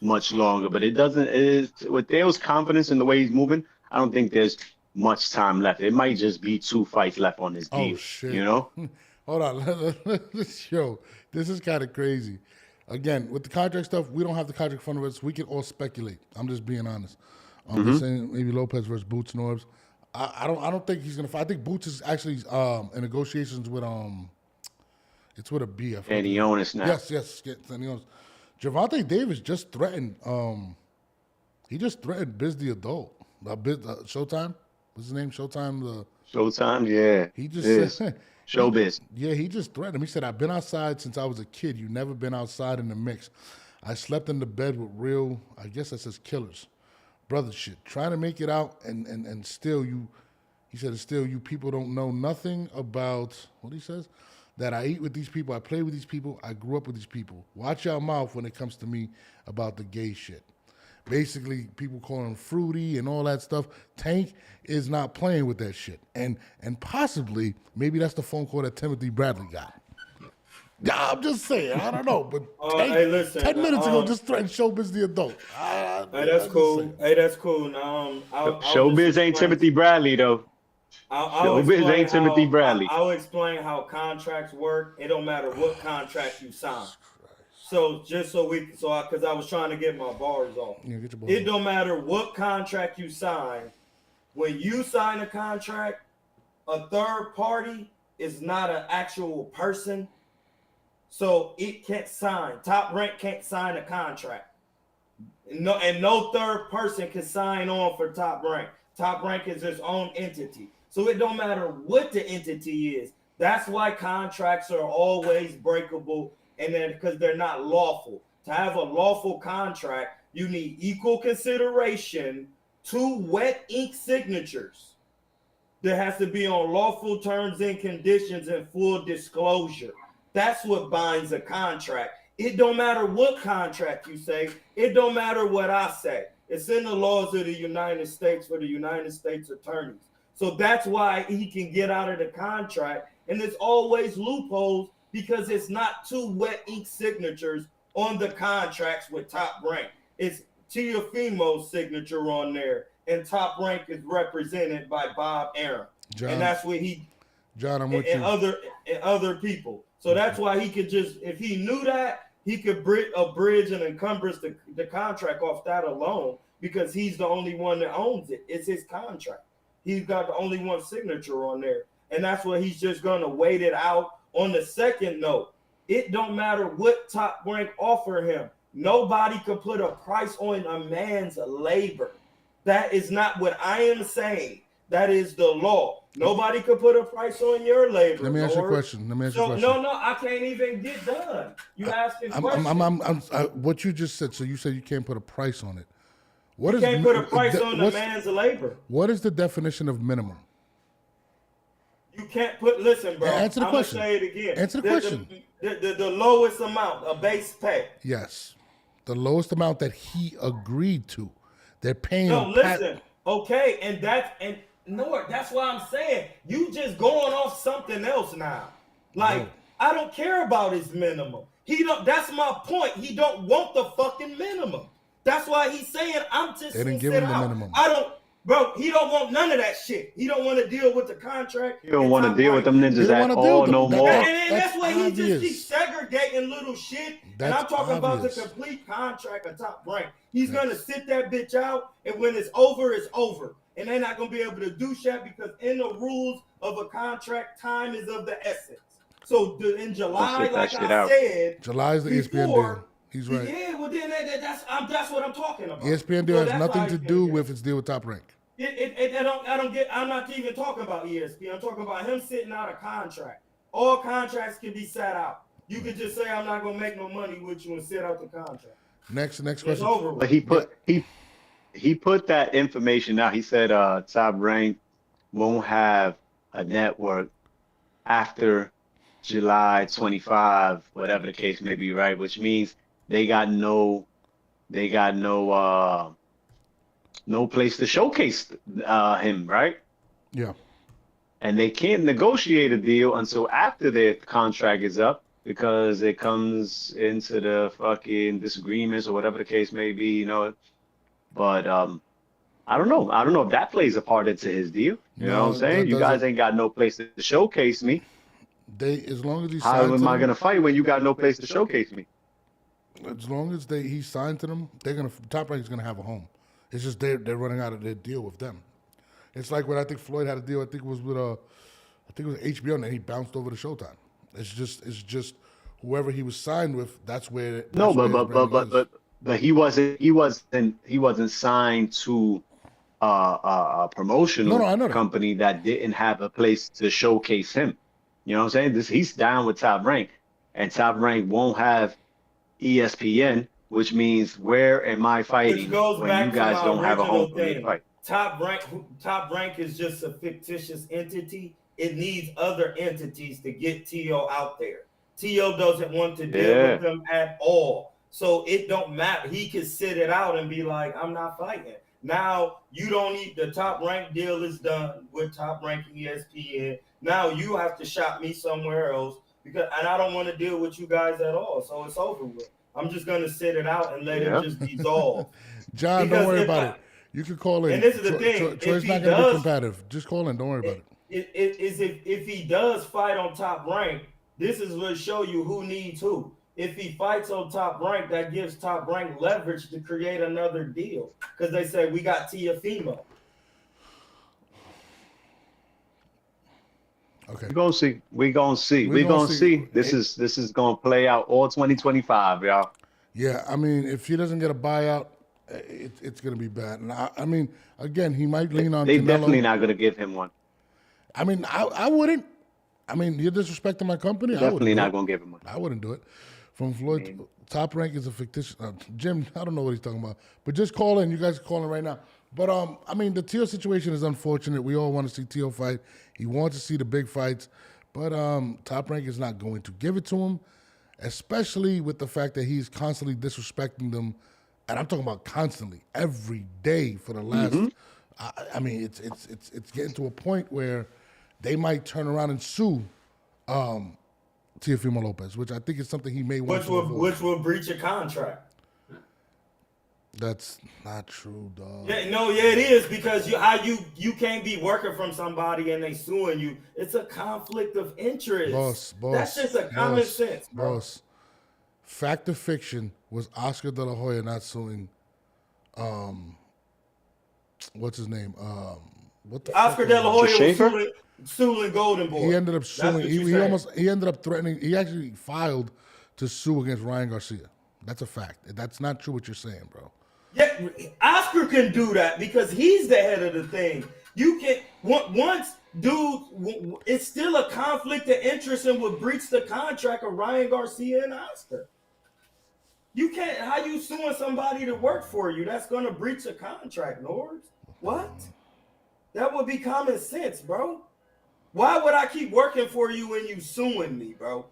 Speaker 4: much longer, but with Dale's confidence in the way he's moving, I don't think there's much time left. It might just be 2 fights left on this deal. Oh shit! You know?
Speaker 1: Hold on, yo, this is kind of crazy. Again, with the contract stuff, we don't have the contract in front of us. We can all speculate. I'm just being honest. I'm saying maybe Lopez versus Boots Norbs. I don't think he's gonna fight. I think Boots is actually in negotiations with it's with a B.
Speaker 4: Haney Onis now.
Speaker 1: Yes, Haney Onis. Gervonta Davis just threatened. He just threatened Biz the Adult. Showtime. What's his name? Showtime.
Speaker 4: Showtime. Yeah.
Speaker 1: He just said,
Speaker 4: Showbiz.
Speaker 1: Yeah, he just threatened him. He said, "I've been outside since I was a kid. You've never been outside in the mix. I slept in the bed with real. I guess that says killers." Brother shit, trying to make it out and still you He said, still, you people don't know nothing about, what he says, that I eat with these people, I play with these people, I grew up with these people. Watch your mouth when it comes to me about the gay shit. Basically, people call him fruity and all that stuff. Tank is not playing with that shit. And possibly, maybe that's the phone call that Timothy Bradley got. Yeah, I'm just saying. I don't know. But Tank,
Speaker 3: hey, listen,
Speaker 1: 10 minutes ago, just threatened Showbiz the adult.
Speaker 3: Hey, that's cool. Hey, that's cool. Now,
Speaker 4: Showbiz ain't Timothy Bradley, though. Showbiz ain't Timothy Bradley.
Speaker 3: I'll explain how contracts work. It don't matter what contract you sign. So just because I was trying to get my bars off.
Speaker 1: Yeah, get your bars
Speaker 3: It
Speaker 1: off.
Speaker 3: don't matter what contract you sign. When you sign a contract, a third party is not an actual person. So it can't sign. Top Rank can't sign a contract. No third person can sign on for Top Rank. Top Rank is its own entity. So it don't matter what the entity is. That's why contracts are always breakable, and then because they're not lawful. To have a lawful contract, you need equal consideration, 2 wet ink signatures. There has to be on lawful terms and conditions and full disclosure. That's what binds a contract. It don't matter what contract you say. It don't matter what I say. It's in the laws of the United States for the United States attorneys. So that's why he can get out of the contract. And there's always loopholes because it's not 2 wet ink signatures on the contracts with Top Rank. It's Teofimo's signature on there, and Top Rank is represented by Bob Aaron.
Speaker 1: John,
Speaker 3: and that's what he
Speaker 1: John, I'm with
Speaker 3: and
Speaker 1: you.
Speaker 3: other people. So that's why he could just, if he knew that, he could abridge and encumbrance the contract off that alone, because he's the only one that owns it. It's his contract. He's got the only one signature on there. And that's why he's just going to wait it out. On the second note, it don't matter what Top Rank offer him. Nobody can put a price on a man's labor. That is not what I am saying. That is the law. Nobody could put a price on your labor.
Speaker 1: Let me ask you a question.
Speaker 3: No, I can't even get done. You asking questions.
Speaker 1: What you just said, so you said you can't put a price on it.
Speaker 3: You can't put a price on a man's labor.
Speaker 1: What is the definition of minimum?
Speaker 3: You can't listen, bro.
Speaker 1: Answer the question.
Speaker 3: I'm going to say it again.
Speaker 1: Answer the question.
Speaker 3: The lowest amount, a base pay.
Speaker 1: Yes. The lowest amount that he agreed to. They're paying
Speaker 3: No,
Speaker 1: him.
Speaker 3: listen. Okay, that's why I'm saying you just going off something else now. Like, I don't care about his minimum. That's my point. He don't want the fucking minimum. That's why he's saying I'm just.
Speaker 1: They didn't give him the minimum.
Speaker 3: Bro, he don't want none of that shit. He don't want to deal with the contract.
Speaker 4: You don't want to deal with them ninjas at all no more.
Speaker 3: And that's why he just keeps segregating little shit. And I'm talking about the complete contract of Top Rank. He's going to sit that bitch out, and when it's over, it's over. And they're not going to be able to do shit because in the rules of a contract, time is of the essence. So in July, like I said,
Speaker 1: July is the ESPN deal. He's right.
Speaker 3: Yeah, well then that's what I'm talking about.
Speaker 1: ESPN deal has nothing to do with its deal with Top Rank.
Speaker 3: I'm not even talking about ESPN. I'm talking about him sitting out a contract. All contracts can be sat out. You can just say I'm not gonna make no money with you and sit out the contract.
Speaker 1: Next question.
Speaker 3: It's over with.
Speaker 4: But he put that information out. He said Top Rank won't have a network after July 25, whatever the case may be, right? Which means they got no place to showcase him, right?
Speaker 1: Yeah.
Speaker 4: And they can't negotiate a deal until after their contract is up, because it comes into the fucking disagreements or whatever the case may be, you know. But I don't know. I don't know if that plays a part into his deal. You know what I'm saying? You guys ain't got no place to showcase me.
Speaker 1: As long as he
Speaker 4: how am I gonna fight when you got no place to showcase me?
Speaker 1: As long as he signed to them, Top Rank is gonna have a home. It's just they're running out of their deal with them. It's like when I think Floyd had a deal. I think it was with HBO, and then he bounced over to Showtime. It's just whoever he was signed with. But
Speaker 4: he wasn't signed to a promotional company that didn't have a place to showcase him. You know what I'm saying? He's down with Top Rank, and Top Rank won't have ESPN, which means where am I
Speaker 3: Which
Speaker 4: fighting
Speaker 3: goes
Speaker 4: when
Speaker 3: back
Speaker 4: you
Speaker 3: to
Speaker 4: guys
Speaker 3: my
Speaker 4: don't have a home
Speaker 3: original
Speaker 4: for me to
Speaker 3: thing.
Speaker 4: fight?
Speaker 3: Top rank is just a fictitious entity. It needs other entities to get T.O. out there. T.O. doesn't want to deal
Speaker 4: Yeah.
Speaker 3: with them at all. So it don't matter. He can sit it out and be like, I'm not fighting. Now you don't need the top rank deal is done with Top Ranking ESPN. Now you have to shop me somewhere else and I don't want to deal with you guys at all. So it's over with. I'm just gonna sit it out and let it just dissolve.
Speaker 1: John, don't worry about it. You can call in.
Speaker 3: And this is the thing.
Speaker 1: Troy's not going to be competitive. Just call in. Don't worry about it.
Speaker 3: If he does fight on Top Rank, this is what show you who needs who. If he fights on Top Rank, that gives Top Rank leverage to create another deal. Because they say, we got Teofimo.
Speaker 1: Okay.
Speaker 4: We're gonna see. We're gonna see. We're gonna see. This is gonna play out all 2025, y'all.
Speaker 1: Yeah, I mean, if he doesn't get a buyout, it's going to be bad. And I mean, again, he might lean on
Speaker 4: They
Speaker 1: Canelo.
Speaker 4: definitely not gonna give him one.
Speaker 1: I mean, I wouldn't. I mean, you're disrespecting my company.
Speaker 4: Definitely not gonna give him one.
Speaker 1: I wouldn't do it. From Floyd, Top Rank is a fictitious. Jim, I don't know what he's talking about. But just call in. You guys are calling right now. But I mean, the Teo situation is unfortunate. We all want to see Teo fight. He wants to see the big fights. But Top Rank is not going to give it to him, especially with the fact that he's constantly disrespecting them. And I'm talking about constantly, every day for the last. I mean, it's getting to a point where they might turn around and sue Teofimo Lopez, which I think is something he may want to avoid.
Speaker 3: Which will breach a contract.
Speaker 1: That's not true, dog.
Speaker 3: Yeah, it is, because you can't be working from somebody and they suing you. It's a conflict of interest.
Speaker 1: Boss.
Speaker 3: That's just a common sense, bro.
Speaker 1: Boss. Fact or fiction was Oscar De La Hoya not suing what's his name? What the
Speaker 3: Oscar De La Hoya was suing Golden Boy.
Speaker 1: He ended up suing. He ended up threatening. He actually filed to sue against Ryan Garcia. That's a fact. That's not true what you're saying, bro.
Speaker 3: Yeah, Oscar can do that because he's the head of the thing. You can once, dude. It's still a conflict of interest and would breach the contract of Ryan Garcia and Oscar. You can't. How you suing somebody to work for you? That's going to breach a contract, Nords. What? That would be common sense, bro. Why would I keep working for you when you suing me, bro?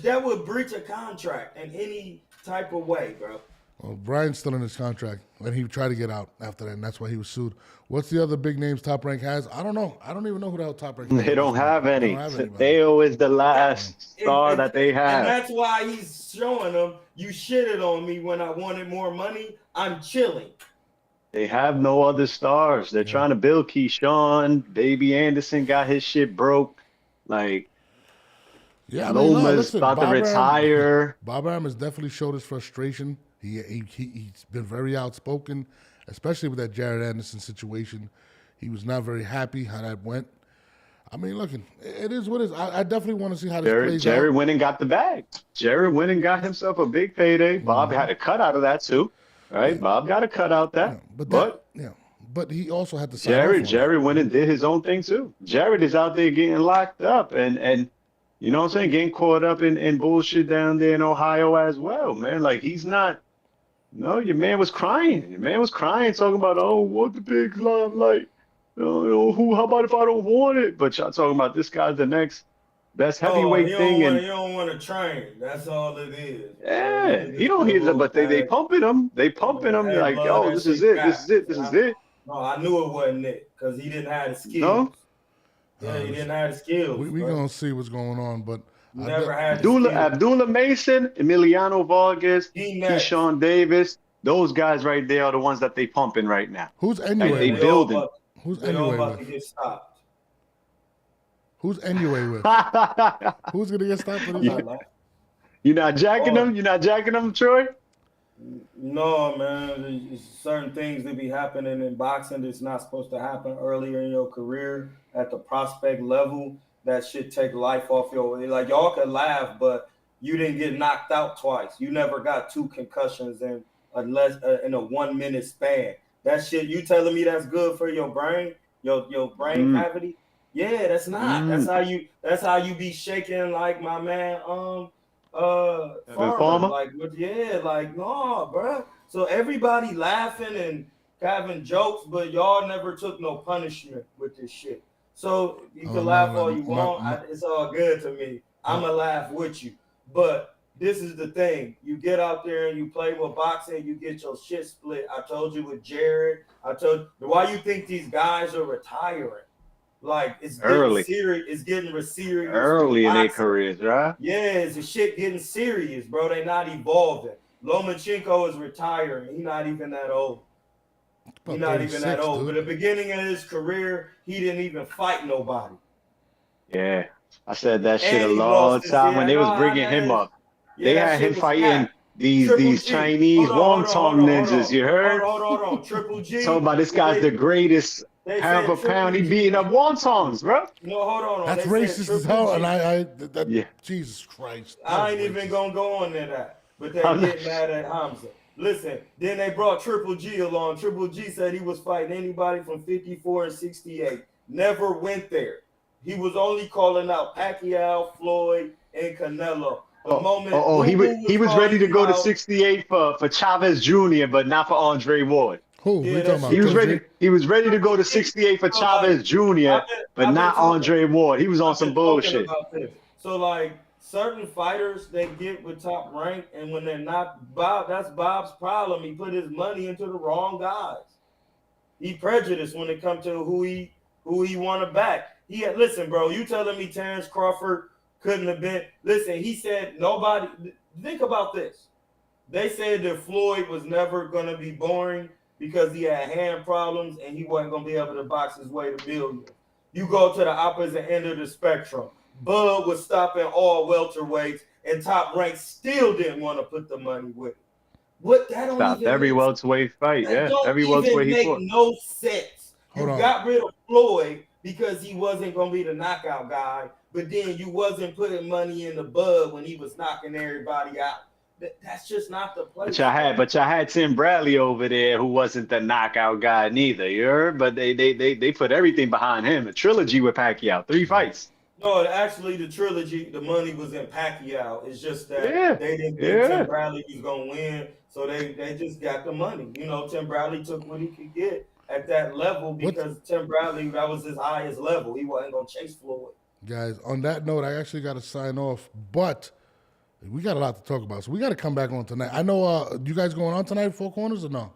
Speaker 3: That would breach a contract in any type of way, bro.
Speaker 1: Well, Brian's still in his contract, and he tried to get out after that, and that's why he was sued. What's the other big names Top Rank has? I don't know. I don't even know who the hell Top Rank is.
Speaker 4: They don't have any. Teo is the last star that they have.
Speaker 3: And that's why he's showing them, you shitted on me when I wanted more money. I'm chilling.
Speaker 4: They have no other stars. They're trying to build Keyshawn. Baby Anderson got his shit broke. Like, Loma's about to retire.
Speaker 1: Bob Arum has definitely showed his frustration. He's been very outspoken, especially with that Jared Anderson situation. He was not very happy how that went. I mean, look, it is what it is. I definitely want to see how this plays out.
Speaker 4: Jerry went and got the bag. Jerry went and got himself a big payday. Bob had a cut out of that too, right? Yeah. Bob got a cut out that.
Speaker 1: Yeah, but he also had to
Speaker 4: Jerry went and did his own thing too. Jared is out there getting locked up and you know what I'm saying, getting caught up in bullshit down there in Ohio as well, man. Like, he's not. No, your man was crying. Your man was crying, talking about, oh, what the big limelight. How about if I don't want it? But y'all talking about this guy's the next best heavyweight thing.
Speaker 3: You don't want to train. That's all it is.
Speaker 4: Yeah, he don't hear that, but they pumping him. They pumping him. They're like, yo, this is it. This is it. This is it.
Speaker 3: No, I knew it wasn't it because he didn't have the skills.
Speaker 4: No?
Speaker 3: Yeah, he didn't have the skills.
Speaker 1: We're going to see what's going on, but
Speaker 4: Abdullah Mason, Emiliano Vargas, Keyshawn Davis, those guys right there are the ones that they pumping right now.
Speaker 1: Who's anyway?
Speaker 4: They building.
Speaker 1: Who's anyway
Speaker 3: about to get stopped?
Speaker 1: Who's anyway with? Who's gonna get stopped?
Speaker 4: You're not jacking them? You're not jacking them, Troy?
Speaker 3: No, man. There's certain things that be happening in boxing that's not supposed to happen earlier in your career at the prospect level. That shit take life off your. Like, y'all can laugh, but you didn't get knocked out twice. You never got 2 concussions in a 1 minute span. That shit, you telling me that's good for your brain, your brain cavity? Yeah, that's not. That's how you be shaking like my man Farmer. Like, no, bro. So everybody laughing and having jokes, but y'all never took no punishment with this shit. So you can laugh all you want. It's all good to me. I'ma laugh with you. But this is the thing. You get out there and you play with boxing, you get your shit split. I told you with Jared. Why you think these guys are retiring? Like, it's
Speaker 4: early.
Speaker 3: getting serious. It's getting serious.
Speaker 4: Early in their careers, right?
Speaker 3: Yeah, it's the shit getting serious, bro. They not evolving. Lomachenko is retiring. He's not even that old. He's not even that old. Dude. But at the beginning of his career, he didn't even fight nobody.
Speaker 4: Yeah. I said that shit a long time when they was bringing him up. They had him fighting these Chinese wonton ninjas, you heard?
Speaker 3: Hold on. Triple G.
Speaker 4: Talking about this guy's the greatest pound for pound. He beating up wontons, bro.
Speaker 3: No, hold on.
Speaker 1: That's racist as hell, and Jesus Christ.
Speaker 3: I ain't even gonna go on to that. But they get mad at Hamza. Listen, then they brought Triple G along. Triple G said he was fighting anybody from 54 and 68. Never went there. He was only calling out Pacquiao, Floyd, and Canelo.
Speaker 4: He was ready to go to 68 for Chavez Jr., but not for Andre Ward.
Speaker 1: Who?
Speaker 3: Yeah,
Speaker 1: talking about?
Speaker 4: He was ready to go to 68 for Chavez Jr., but not Andre Ward. He was on some bullshit.
Speaker 3: So like certain fighters, they get with top rank, and when they're not Bob, that's Bob's problem. He put his money into the wrong guys. He prejudiced when it comes to who he want to back. Listen, bro, you telling me Terrence Crawford couldn't have been? Listen, he said nobody. Think about this. They said that Floyd was never going to be boring because he had hand problems and he wasn't going to be able to box his way to billion. You go to the opposite end of the spectrum. Bud was stopping all welterweights, and Top Rank still didn't want to put the money with it. What that don't
Speaker 4: stopped
Speaker 3: even
Speaker 4: every welterweight fight. Yeah, every welterweight he fought.
Speaker 3: No sense. You got rid of Floyd because he wasn't going to be the knockout guy, but then you wasn't putting money in the Bud when he was knocking everybody out. That's just not the place.
Speaker 4: But y'all had Tim Bradley over there who wasn't the knockout guy neither. You heard? But they put everything behind him. A trilogy with Pacquiao, 3 fights.
Speaker 3: No, actually, the trilogy, the money was in Pacquiao. It's just that they didn't think Tim Bradley was going to win, so they just got the money. You know, Tim Bradley took what he could get at that level because Tim Bradley, that was his highest level. He wasn't going to chase Floyd.
Speaker 1: Guys, on that note, I actually got to sign off, but we got a lot to talk about, so we got to come back on tonight. I know you guys going on tonight, Four Corners, or no?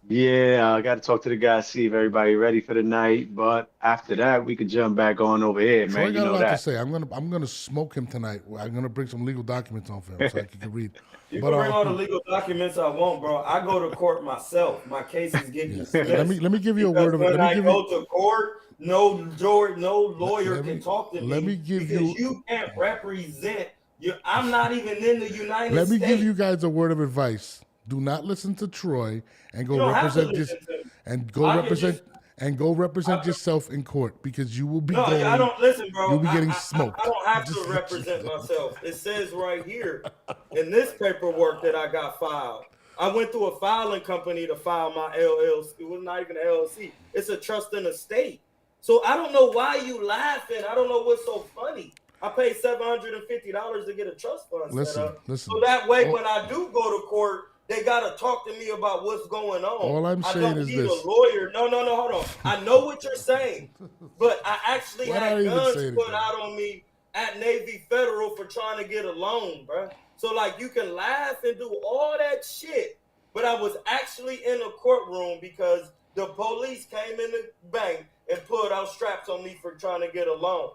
Speaker 4: Yeah, I got to talk to the guys, see if everybody ready for the night. But after that, we could jump back on over here, man.
Speaker 1: I got a lot to say. I'm gonna smoke him tonight. I'm gonna bring some legal documents on for him so he can read.
Speaker 3: You can bring all the legal documents I want, bro. I go to court myself. My case is getting dismissed.
Speaker 1: Let me give you a word of it.
Speaker 3: When I go to court, no lawyer can talk to me because you can't represent you. I'm not even in the United States.
Speaker 1: Let me give you guys a word of advice. Do not listen to Troy and go represent yourself in court because you will be.
Speaker 3: I don't listen, bro.
Speaker 1: You'll be getting smoked.
Speaker 3: I don't have to represent myself. It says right here in this paperwork that I got filed. I went to a filing company to file my LLC. It was not even an LLC. It's a trust and estate. So I don't know why you laughing. I don't know what's so funny. I paid $750 to get a trust fund set up. So that way, when I do go to court, they gotta talk to me about what's going on.
Speaker 1: All I'm saying is this.
Speaker 3: I don't need a lawyer. No, hold on. I know what you're saying, but I actually had guns put out on me at Navy Federal for trying to get a loan, bro. So like you can laugh and do all that shit, but I was actually in a courtroom because the police came in the bank and pulled out straps on me for trying to get a loan.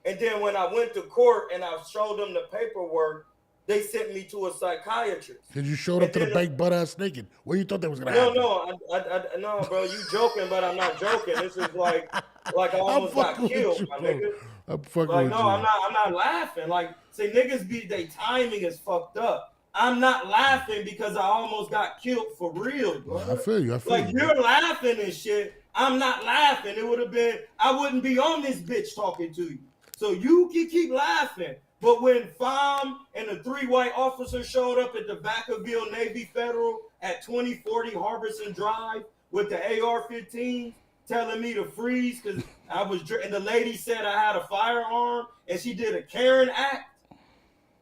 Speaker 3: And then when I went to court and I showed them the paperwork, they sent me to a psychiatrist.
Speaker 1: Because you showed up to the bank butt ass naked. What you thought that was gonna happen?
Speaker 3: No, bro. You joking, but I'm not joking. This is like I almost got killed, my nigga.
Speaker 1: I'm fucking
Speaker 3: like,
Speaker 1: with
Speaker 3: no,
Speaker 1: you.
Speaker 3: I'm not laughing. Like, say niggas they timing is fucked up. I'm not laughing because I almost got killed for real, bro.
Speaker 1: I feel you.
Speaker 3: Like you're laughing and shit. I'm not laughing. It would have been. I wouldn't be on this bitch talking to you. So you can keep laughing. But when Pham and the 3 white officers showed up at the Vacaville Navy Federal at 2040 Harbison Drive with the AR-15 telling me to freeze because I was, and the lady said I had a firearm and she did a Karen act.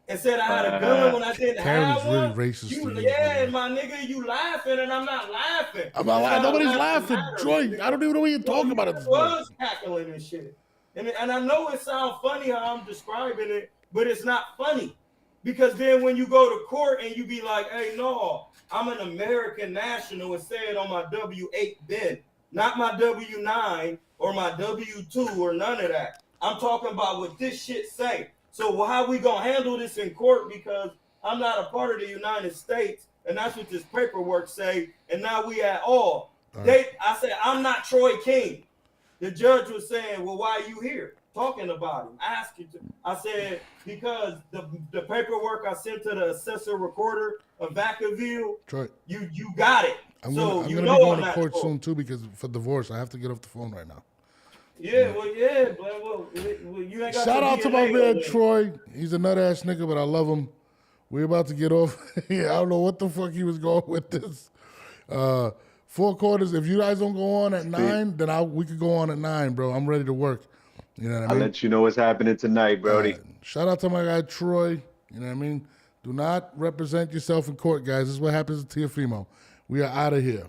Speaker 3: and said I had a gun when I didn't
Speaker 1: Karen
Speaker 3: have
Speaker 1: is really
Speaker 3: one.
Speaker 1: racist to you,
Speaker 3: Yeah,
Speaker 1: man.
Speaker 3: my nigga, you laughing and I'm not laughing.
Speaker 1: I'm not laughing. Nobody's laughing. Troy, I don't even know what you're talking about at this point.
Speaker 3: I was cackling and shit. And I know it sounds funny how I'm describing it, but it's not funny. Because then when you go to court and you be like, hey, no, I'm an American national and say it on my W-8 bid, not my W-9 or my W-2 or none of that. I'm talking about what this shit say. So how we gonna handle this in court? Because I'm not a part of the United States, and that's what this paperwork say. And now we at all. I said, I'm not Troy King. The judge was saying, well, why are you here talking about him? I asked you to. I said, because the paperwork I sent to the assessor recorder of Vacaville,
Speaker 1: Troy,
Speaker 3: you got it.
Speaker 1: I'm
Speaker 3: so
Speaker 1: gonna
Speaker 3: you
Speaker 1: be
Speaker 3: know
Speaker 1: going
Speaker 3: I'm
Speaker 1: to court
Speaker 3: not
Speaker 1: soon too because for divorce I have to get off the phone right now.
Speaker 3: Yeah, well, you ain't got
Speaker 1: Shout out to my
Speaker 3: DNA
Speaker 1: man
Speaker 3: on
Speaker 1: Troy. He's a nut ass nigga, but I love him. We're about to get off. Yeah, I don't know what the fuck he was going with this. 4 quarters. If you guys don't go on at 9, then we could go on at 9, bro. I'm ready to work. You know what I
Speaker 4: I'll
Speaker 1: mean?
Speaker 4: let you know what's happening tonight, Brody.
Speaker 1: Shout out to my guy Troy. You know what I mean? Do not represent yourself in court, guys. This is what happens to Teofimo. We are out of here.